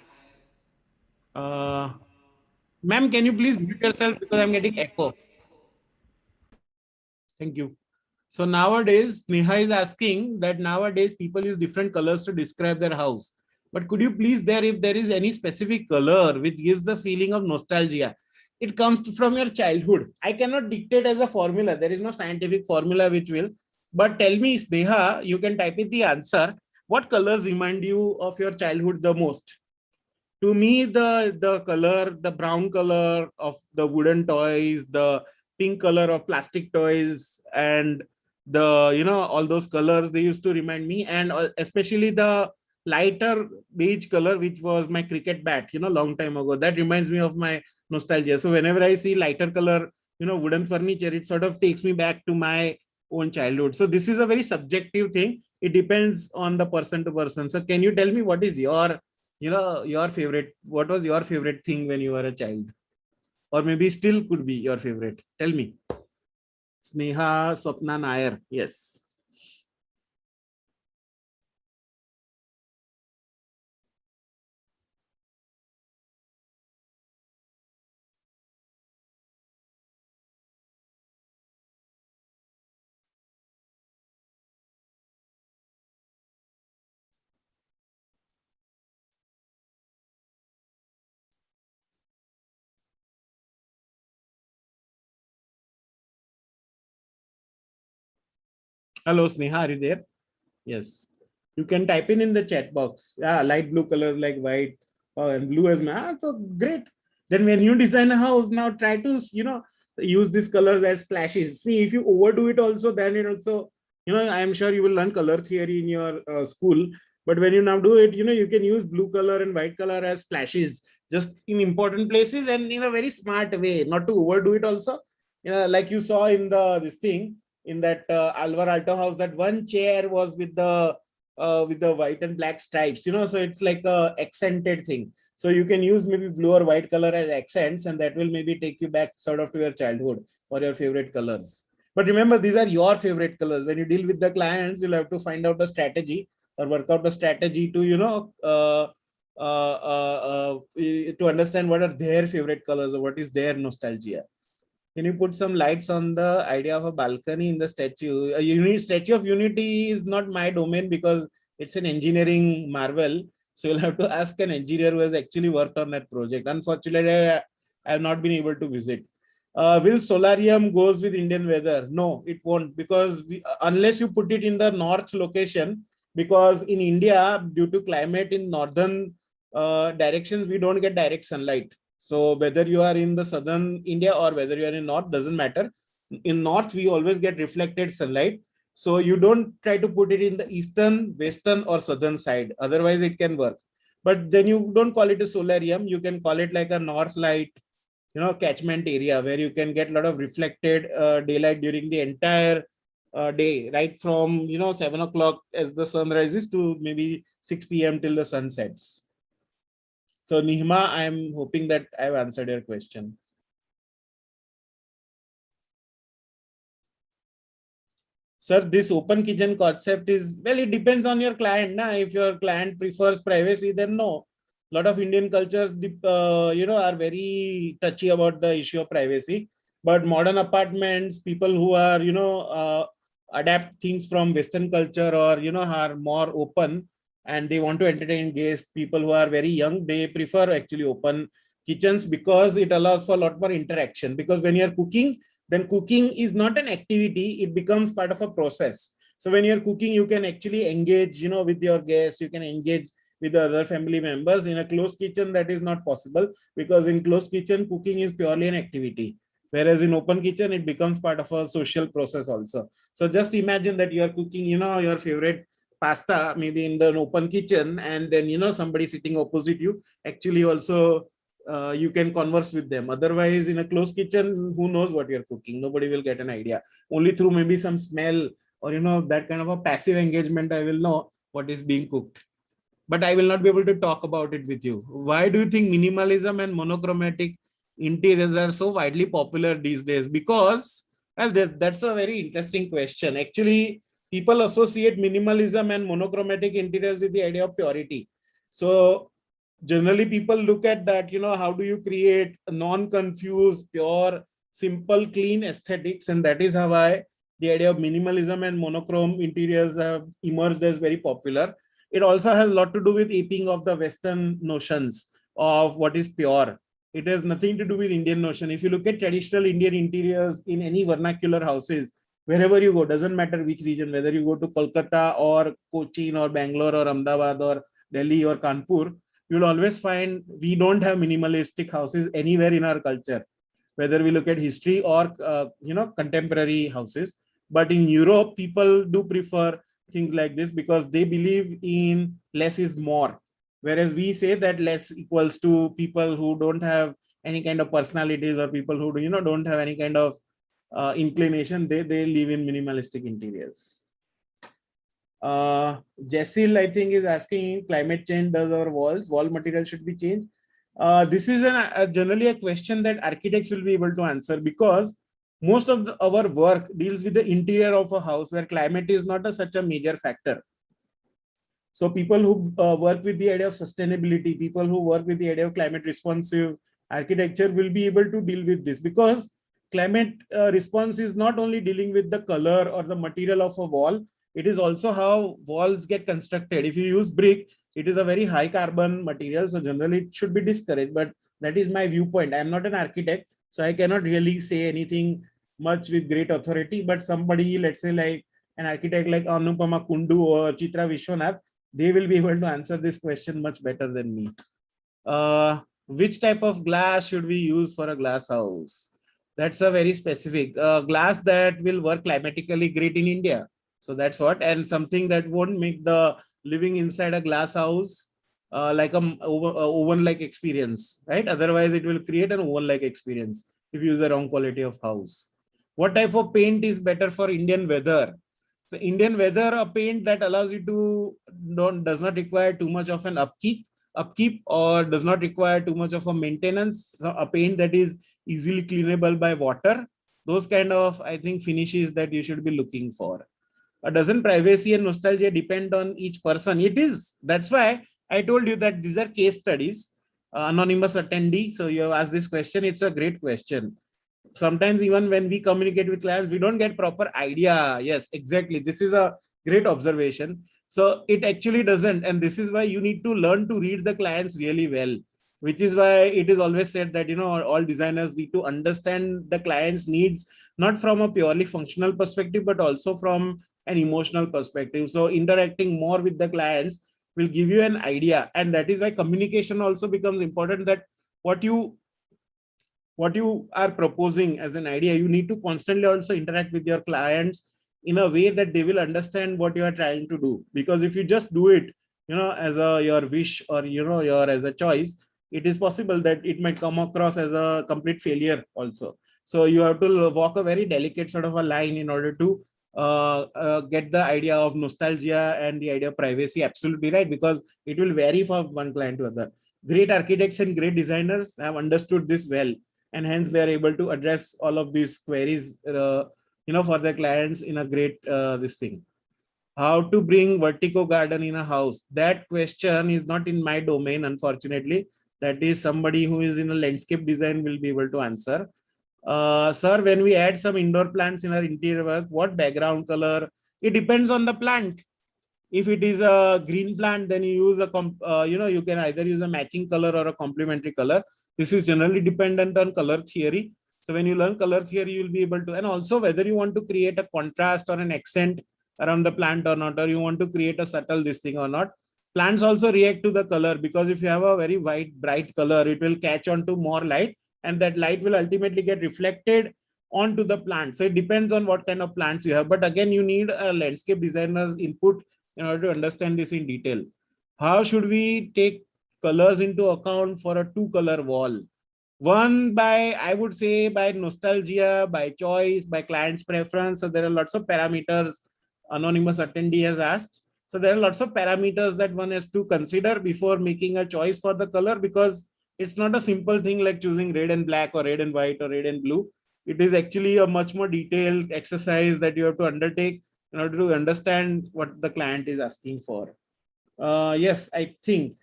Ma'am, can you please mute yourself because I'm getting echo? Thank you. So nowadays, Neha is asking that nowadays people use different colors to describe their house. But could you please if there is any specific color which gives the feeling of nostalgia? It comes from your childhood. I cannot dictate as a formula. There is no scientific formula which will. But tell me, Sneha, you can type in the answer. What colors remind you of your childhood the most? To me, the color, the brown color of the wooden toys, the pink color of plastic toys, and the all those colors, they used to remind me, and especially the lighter beige color, which was my cricket bat long time ago. That reminds me of my nostalgia. So whenever I see lighter color wooden furniture, it sort of takes me back to my own childhood. So this is a very subjective thing. It depends on the person to person. So can you tell me what is your favorite, what was your favorite thing when you were a child, or maybe still could be your favorite? Tell me. Sneha Swapna Nair. Yes. Hello, Sneha, are you there? Yes. You can type in the chat box. Yeah, light blue colors like white and blue as well. So great. Then when you design a house, now try to, use these colors as splashes. See, if you overdo it also, then it also, I am sure you will learn color theory in your school. But when you now do it, you can use blue color and white color as splashes just in important places and in a very smart way, not to overdo it also. Like you saw in this thing, in that Alto House, that one chair was with the white and black stripes, so it's like a accented thing. So you can use maybe blue or white color as accents, and that will maybe take you back sort of to your childhood or your favorite colors. But remember, these are your favorite colors. When you deal with the clients, you'll have to find out a strategy or work out a strategy to to understand what are their favorite colors or what is their nostalgia. Can you put some lights on the idea of a balcony in the statue? Statue of Unity is not my domain because it's an engineering marvel. So you'll have to ask an engineer who has actually worked on that project. Unfortunately, I have not been able to visit. Will solarium goes with Indian weather? No, it won't, because unless you put it in the north location, because in India, due to climate in northern directions, we don't get direct sunlight. So whether you are in the southern India or whether you are in north, doesn't matter. In north, we always get reflected sunlight. So you don't try to put it in the eastern, western or southern side. Otherwise it can work. But then you don't call it a solarium. You can call it like a north light, catchment area where you can get a lot of reflected daylight during the entire day, right from, 7 o'clock as the sun rises to maybe 6 p.m. till the sun sets. So Nihma, I'm hoping that I've answered your question. Sir, this open kitchen concept is, well, it depends on your client. If your client prefers privacy, then no. A lot of Indian cultures, are very touchy about the issue of privacy. But modern apartments, people who are, adapt things from Western culture or, are more open and they want to entertain guests, people who are very young, they prefer actually open kitchens because it allows for a lot more interaction. Because when you're cooking, then cooking is not an activity, it becomes part of a process. So when you're cooking, you can actually engage, with your guests, you can engage with the other family members. In a closed kitchen, that is not possible, because in closed kitchen, cooking is purely an activity. Whereas in open kitchen, it becomes part of a social process also. So just imagine that you are cooking, your favorite pasta, maybe in the open kitchen, and then, somebody sitting opposite you actually also you can converse with them. Otherwise, in a closed kitchen, who knows what you're cooking? Nobody will get an idea. Only through maybe some smell or, that kind of a passive engagement, I will know what is being cooked. But I will not be able to talk about it with you. Why do you think minimalism and monochromatic interiors are so widely popular these days? Because, well, that's a very interesting question. Actually, people associate minimalism and monochromatic interiors with the idea of purity. So generally people look at that, how do you create a non-confused, pure, simple, clean aesthetics, and that is how the idea of minimalism and monochrome interiors have emerged as very popular. It also has a lot to do with aping of the Western notions of what is pure. It has nothing to do with Indian notion. If you look at traditional Indian interiors in any vernacular houses, wherever you go, doesn't matter which region, whether you go to Kolkata or Cochin or Bangalore or Ahmedabad or Delhi or Kanpur, you'll always find we don't have minimalistic houses anywhere in our culture, whether we look at history or contemporary houses. But in Europe, people do prefer things like this because they believe in less is more, whereas we say that less equals to people who don't have any kind of personalities or people who don't have any kind of inclination. They live in minimalistic interiors. Jessil, I think, is asking, climate change, does our wall material should be changed? This is generally a question that architects will be able to answer, because most of our work deals with the interior of a house where climate is not such a major factor. So people who work with the idea of sustainability, people who work with the idea of climate responsive architecture will be able to deal with this, because climate response is not only dealing with the color or the material of a wall, it is also how walls get constructed. If you use brick, it is a very high carbon material, so generally it should be discouraged. But that is my viewpoint. I am not an architect, so I cannot really say anything much with great authority. But somebody, let's say like an architect like Anupama Kundu or Chitra Vishwanath, they will be able to answer this question much better than me. Which type of glass should we use for a glass house? That's a very specific glass that will work climatically great in India. So that's what, and something that won't make the living inside a glass house like a oven-like experience, right? Otherwise, it will create an oven-like experience if you use the wrong quality of house. What type of paint is better for Indian weather? So Indian weather, a paint that allows you to does not require too much of an upkeep or does not require too much of a maintenance. So a paint that is easily cleanable by water. Those kind of, I think, finishes that you should be looking for. Doesn't privacy and nostalgia depend on each person? It is. That's why I told you that these are case studies. Anonymous attendee. So you have asked this question. It's a great question. Sometimes even when we communicate with clients, we don't get proper idea. Yes, exactly. This is a great observation. So it actually doesn't. And this is why you need to learn to read the clients really well, which is why it is always said that, all designers need to understand the client's needs, not from a purely functional perspective, but also from an emotional perspective. So interacting more with the clients will give you an idea. And that is why communication also becomes important, that what you are proposing as an idea, you need to constantly also interact with your clients in a way that they will understand what you are trying to do. Because if you just do it, as your wish or, your as a choice, it is possible that it might come across as a complete failure also. So you have to walk a very delicate sort of a line in order to get the idea of nostalgia and the idea of privacy absolutely right, because it will vary from one client to other. Great architects and great designers have understood this well, and hence they are able to address all of these queries for their clients in a great this thing. How to bring vertigo garden in a house? That question is not in my domain, unfortunately. That is somebody who is in a landscape design will be able to answer. Sir, when we add some indoor plants in our interior work, what background color? It depends on the plant. If it is a green plant, then you use you can either use a matching color or a complementary color. This is generally dependent on color theory. So when you learn color theory, you will be able to, and also whether you want to create a contrast or an accent around the plant or not, or you want to create a subtle this thing or not. Plants also react to the color, because if you have a very white, bright color, it will catch on to more light, and that light will ultimately get reflected onto the plant. So it depends on what kind of plants you have. But again, you need a landscape designer's input in order to understand this in detail. How should we take colors into account for a two-color wall? One, I would say by nostalgia, by choice, by client's preference. So there are lots of parameters anonymous attendee has asked. So there are lots of parameters that one has to consider before making a choice for the color, because it's not a simple thing like choosing red and black or red and white or red and blue. It is actually a much more detailed exercise that you have to undertake in order to understand what the client is asking for. Yes, I think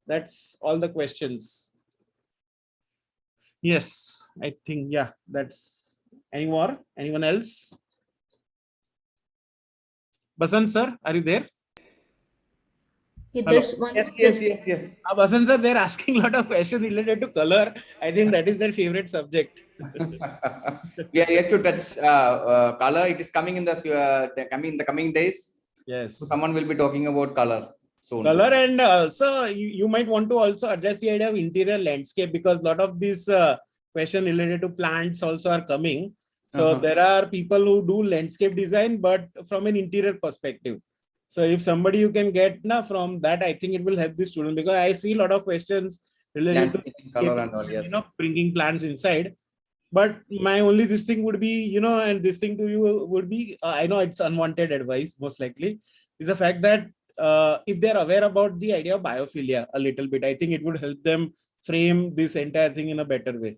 that's all the questions. Yes, I think, yeah, that's any more? Anyone else? Basant sir, are you there? There's one Yes, more yes, question. yes, yes. Basant sir, they're asking a lot of questions related to color. I think that is their favorite subject. We are yet to touch color. It is coming in the coming days. Yes. So someone will be talking about color soon. Color, and also you might want to also address the idea of interior landscape, because a lot of these questions related to plants also are coming. So there are people who do landscape design, but from an interior perspective. So if somebody you can get from that, I think it will help the student, because I see a lot of questions related to color and all, yes. bringing plants inside. But my only this thing would be, and this thing to you would be, I know it's unwanted advice, most likely, is the fact that if they're aware about the idea of biophilia a little bit, I think it would help them frame this entire thing in a better way.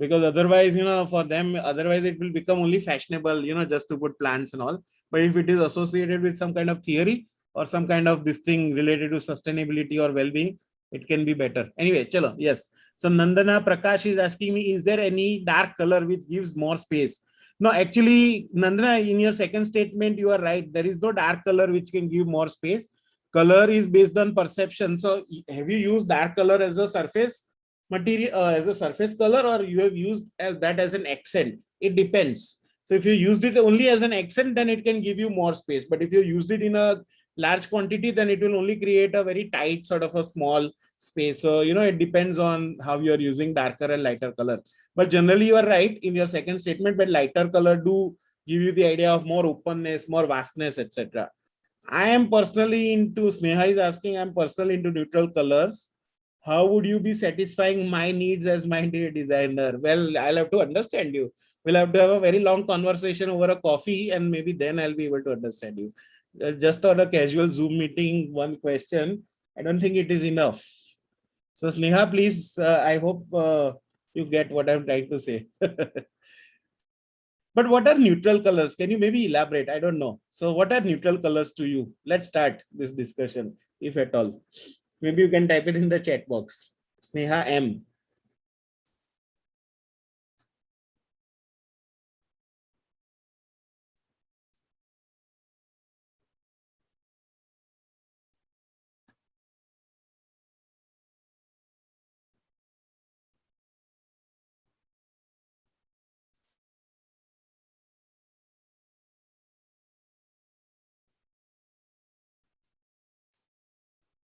Because otherwise, for them, otherwise it will become only fashionable, just to put plants and all. But if it is associated with some kind of theory or some kind of this thing related to sustainability or well-being, it can be better. Anyway, chalo, yes. So Nandana Prakash is asking me, is there any dark color which gives more space? No, actually, Nandana, in your second statement, you are right. There is no dark color which can give more space. Color is based on perception. So have you used dark color as a surface material, as a surface color, or you have used that as an accent? It depends. So if you used it only as an accent, then it can give you more space. But if you used it in a large quantity, then it will only create a very tight sort of a small space. So, it depends on how you're using darker and lighter color. But generally, you are right in your second statement, but lighter color do give you the idea of more openness, more vastness, etc. I am personally into, Sneha is asking, I'm personally into neutral colors. How would you be satisfying my needs as my interior designer? Well, I'll have to understand you. We'll have to have a very long conversation over a coffee, and maybe then I'll be able to understand you. Just on a casual Zoom meeting, one question, I don't think it is enough. So Sneha, please, I hope you get what I'm trying to say. But what are neutral colors? Can you maybe elaborate? I don't know. So what are neutral colors to you? Let's start this discussion, if at all. Maybe you can type it in the chat box. Sneha M.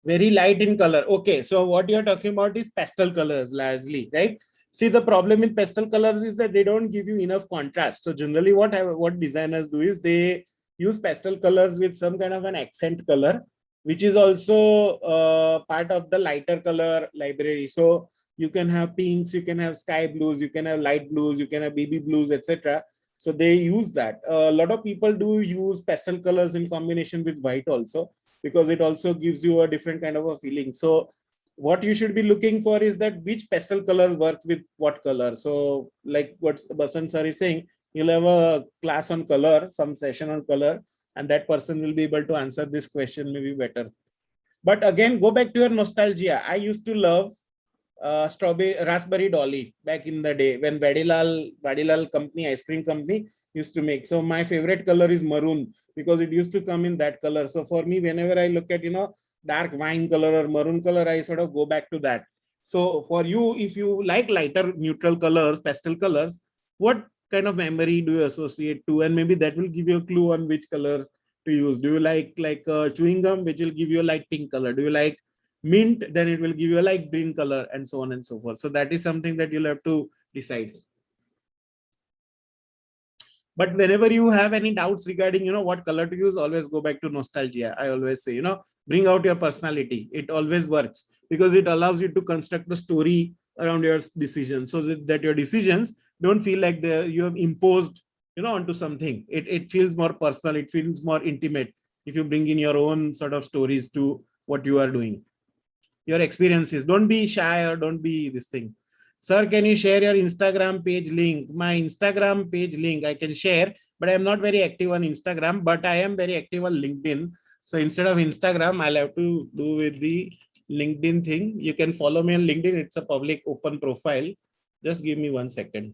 Very light in color. Okay, so what you're talking about is pastel colors, largely, right? See, the problem with pastel colors is that they don't give you enough contrast. So generally what designers do is they use pastel colors with some kind of an accent color, which is also part of the lighter color library. So you can have pinks, you can have sky blues, you can have light blues, you can have baby blues, etc. So they use that. A lot of people do use pastel colors in combination with white also, because it also gives you a different kind of a feeling. So what you should be looking for is that which pastel color work with what color. So like what Basant sir is saying, you'll have a class on color, some session on color, and that person will be able to answer this question maybe better. But again, go back to your nostalgia. I used to love strawberry raspberry dolly back in the day when Vadilal company, ice cream company, used to make. So my favorite color is maroon because it used to come in that color. So for me, whenever I look at dark wine color or maroon color, I sort of go back to that. So for you, if you like lighter neutral colors, pastel colors, what kind of memory do you associate to? And maybe that will give you a clue on which colors to use. Do you like chewing gum, which will give you a light pink color? Do you like mint? Then it will give you a light green color, and so on and so forth. So that is something that you'll have to decide. But whenever you have any doubts regarding what color to use, always go back to nostalgia. I always say, bring out your personality. It always works because it allows you to construct a story around your decisions, so that your decisions don't feel like you have imposed onto something. It feels more personal, it feels more intimate if you bring in your own sort of stories to what you are doing, your experiences. Don't be shy or don't be this thing. Sir, can you share your Instagram page link? My Instagram page link I can share, but I am not very active on Instagram, but I am very active on LinkedIn. So instead of Instagram, I'll have to do with the LinkedIn thing. You can follow me on LinkedIn. It's a public open profile. Just give me 1 second.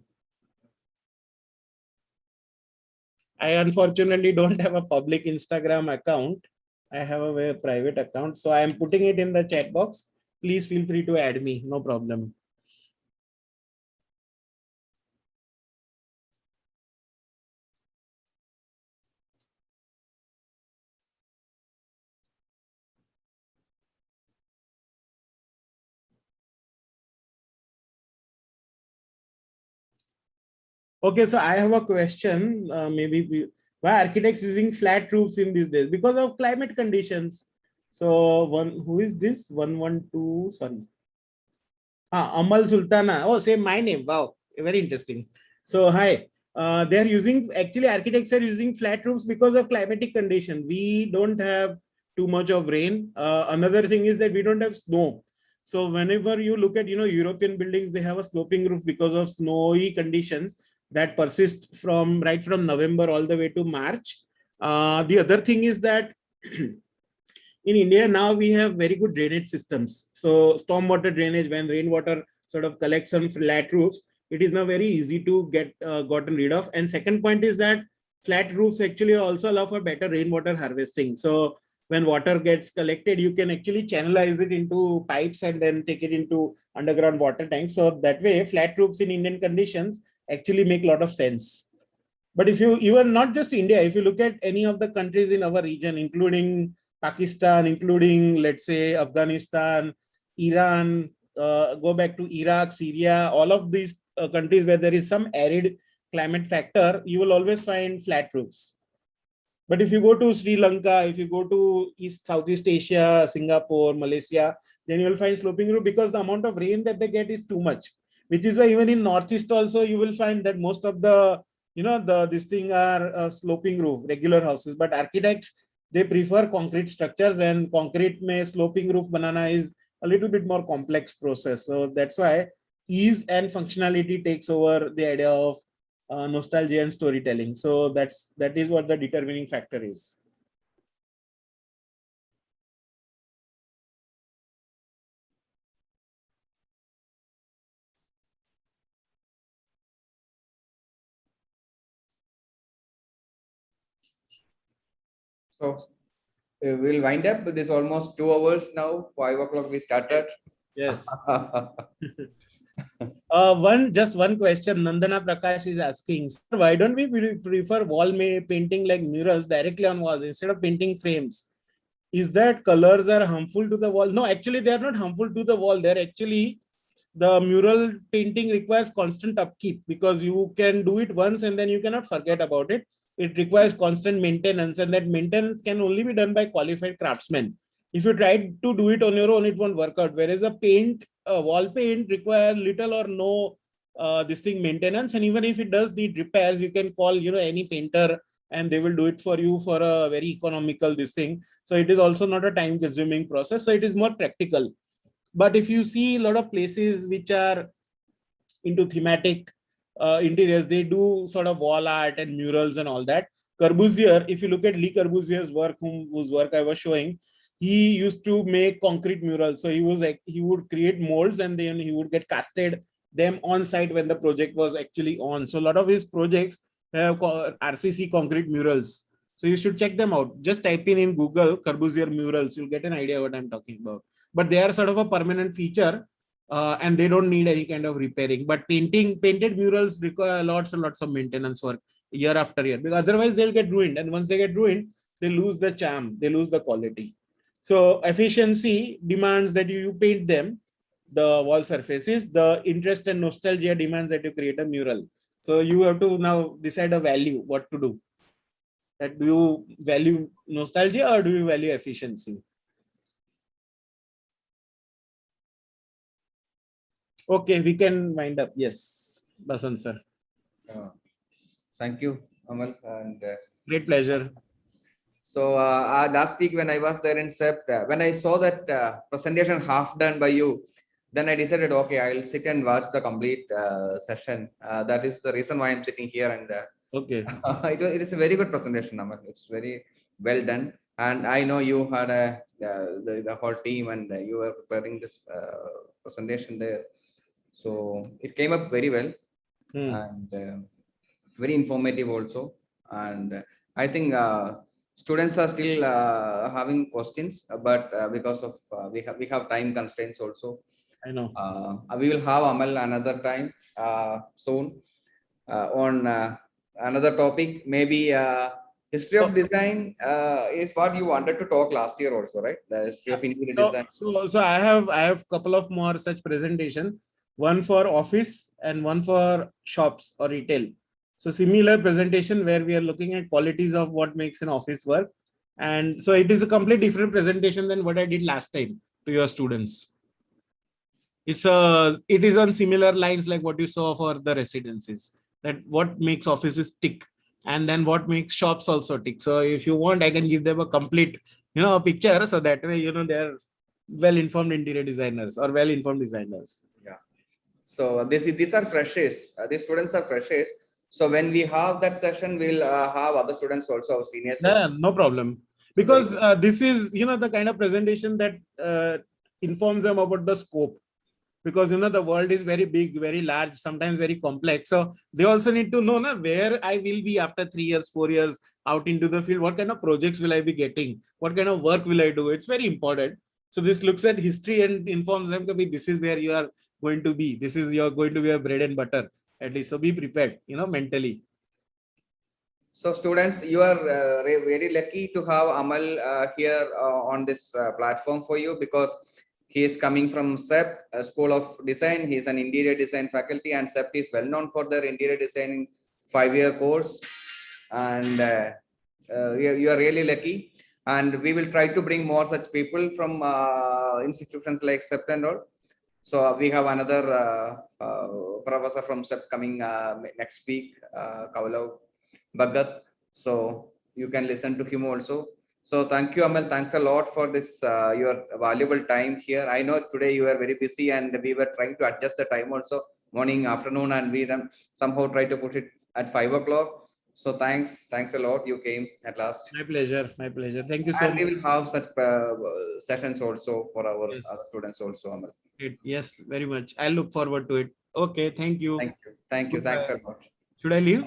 I unfortunately don't have a public Instagram account. I have a very private account. So I am putting it in the chat box. Please feel free to add me. No problem. Okay, so I have a question. Why architects using flat roofs in these days? Because of climate conditions. So who is this? 112, sorry. Amal Sultana. Oh, same my name. Wow, very interesting. So hi. They're using, actually architects are using flat roofs because of climatic condition. We don't have too much of rain. Another thing is that we don't have snow. So whenever you look at European buildings, they have a sloping roof because of snowy conditions that persist from right from November all the way to March. The other thing is that in India now we have very good drainage systems. So stormwater drainage, when rainwater sort of collects on flat roofs, it is now very easy to get gotten rid of. And second point is that flat roofs actually also allow for better rainwater harvesting. So when water gets collected, you can actually channelize it into pipes and then take it into underground water tanks. So that way, flat roofs in Indian conditions actually make a lot of sense. But if you even not just India, if you look at any of the countries in our region, including Pakistan, including, let's say, Afghanistan, Iran, go back to Iraq, Syria, all of these countries where there is some arid climate factor, you will always find flat roofs. But if you go to Sri Lanka, if you go to Southeast Asia, Singapore, Malaysia, then you will find sloping roof because the amount of rain that they get is too much. Which is why even in Northeast also, you will find that most of the, this thing are sloping roof, regular houses. But architects, they prefer concrete structures, and concrete mein sloping roof banana is a little bit more complex process. So that's why ease and functionality takes over the idea of nostalgia and storytelling. So that is what the determining factor is. So we'll wind up. This almost 2 hours now. 5 o'clock we started. Yes. Just one question. Nandana Prakash is asking, sir, why don't we prefer wall painting like murals directly on walls instead of painting frames? Is that colors are harmful to the wall? No, actually, they are not harmful to the wall. They're actually, the mural painting requires constant upkeep because you can do it once and then you cannot forget about it. It requires constant maintenance, and that maintenance can only be done by qualified craftsmen. If you try to do it on your own, it won't work out. Whereas a wall paint requires little or no this thing maintenance, and even if it does need repairs, you can call any painter and they will do it for you for a very economical this thing. So it is also not a time consuming process. So it is more practical. But if you see a lot of places which are into thematic interiors, they do sort of wall art and murals and all that. Corbusier, if you look at Le Corbusier's work, whose work I was showing, he used to make concrete murals. So he would create molds and then he would get casted them on site when the project was actually on. So a lot of his projects have RCC concrete murals. So you should check them out. Just type in Google Corbusier murals. You'll get an idea what I'm talking about. But they are sort of a permanent feature and they don't need any kind of repairing. But painted murals require lots and lots of maintenance work year after year, because otherwise they'll get ruined. And once they get ruined, they lose the charm, they lose the quality. So efficiency demands that you paint them, the wall surfaces. The interest and nostalgia demands that you create a mural. So you have to now decide a value, what to do. That do you value nostalgia or do you value efficiency? Okay, we can wind up. Yes, Basant sir. Thank you, Amal. And great pleasure. So last week when I was there in Sept, when I saw that presentation half done by you, then I decided, okay, I'll sit and watch the complete session. That is the reason why I'm sitting here. And okay, it is a very good presentation, Amal. It's very well done. And I know you had the whole team and you were preparing this presentation there. So it came up very well and very informative also. And I think students are still having questions, but because of we have time constraints also. I know. We will have Amal another time soon on another topic. Maybe history of design is what you wanted to talk last year also, right? The history of interior design. So I have couple of more such presentation. One for office and one for shops or retail. So similar presentation where we are looking at qualities of what makes an office work. And so it is a completely different presentation than what I did last time to your students. It is on similar lines like what you saw for the residences, that what makes offices tick and then what makes shops also tick. So if you want, I can give them a complete, picture. So that way, they're well-informed interior designers or well-informed designers. Yeah. So these are freshers. These students are freshers. So when we have that session, we'll have other students also, our seniors. Yeah, no problem. Because this is, the kind of presentation that informs them about the scope. Because, the world is very big, very large, sometimes very complex. So they also need to know where I will be after 3 years, 4 years out into the field. What kind of projects will I be getting? What kind of work will I do? It's very important. So this looks at history and informs them, this is where you are going to be. This is you're going to be a bread and butter, at least. So be prepared, mentally. So students, you are very lucky to have Amal here on this platform for you, because he is coming from SEP, School of Design. He is an interior design faculty, and SEP is well known for their interior design 5-year course. And you are really lucky. And we will try to bring more such people from institutions like SEP and all. So we have another professor from SEP coming next week, Kaulav Bhagat. So you can listen to him also. So thank you, Amal. Thanks a lot for this, your valuable time here. I know today you are very busy, and we were trying to adjust the time also, morning, afternoon, and we somehow try to put it at 5 o'clock. So thanks a lot. You came at last. My pleasure. My pleasure. Thank you so And we much. will have such sessions also for our Yes. other students also, Amal. Yes, very much. I look forward to it. Okay, thank you. Thank you. Thank you. Thanks Goodbye. a lot. Should I leave?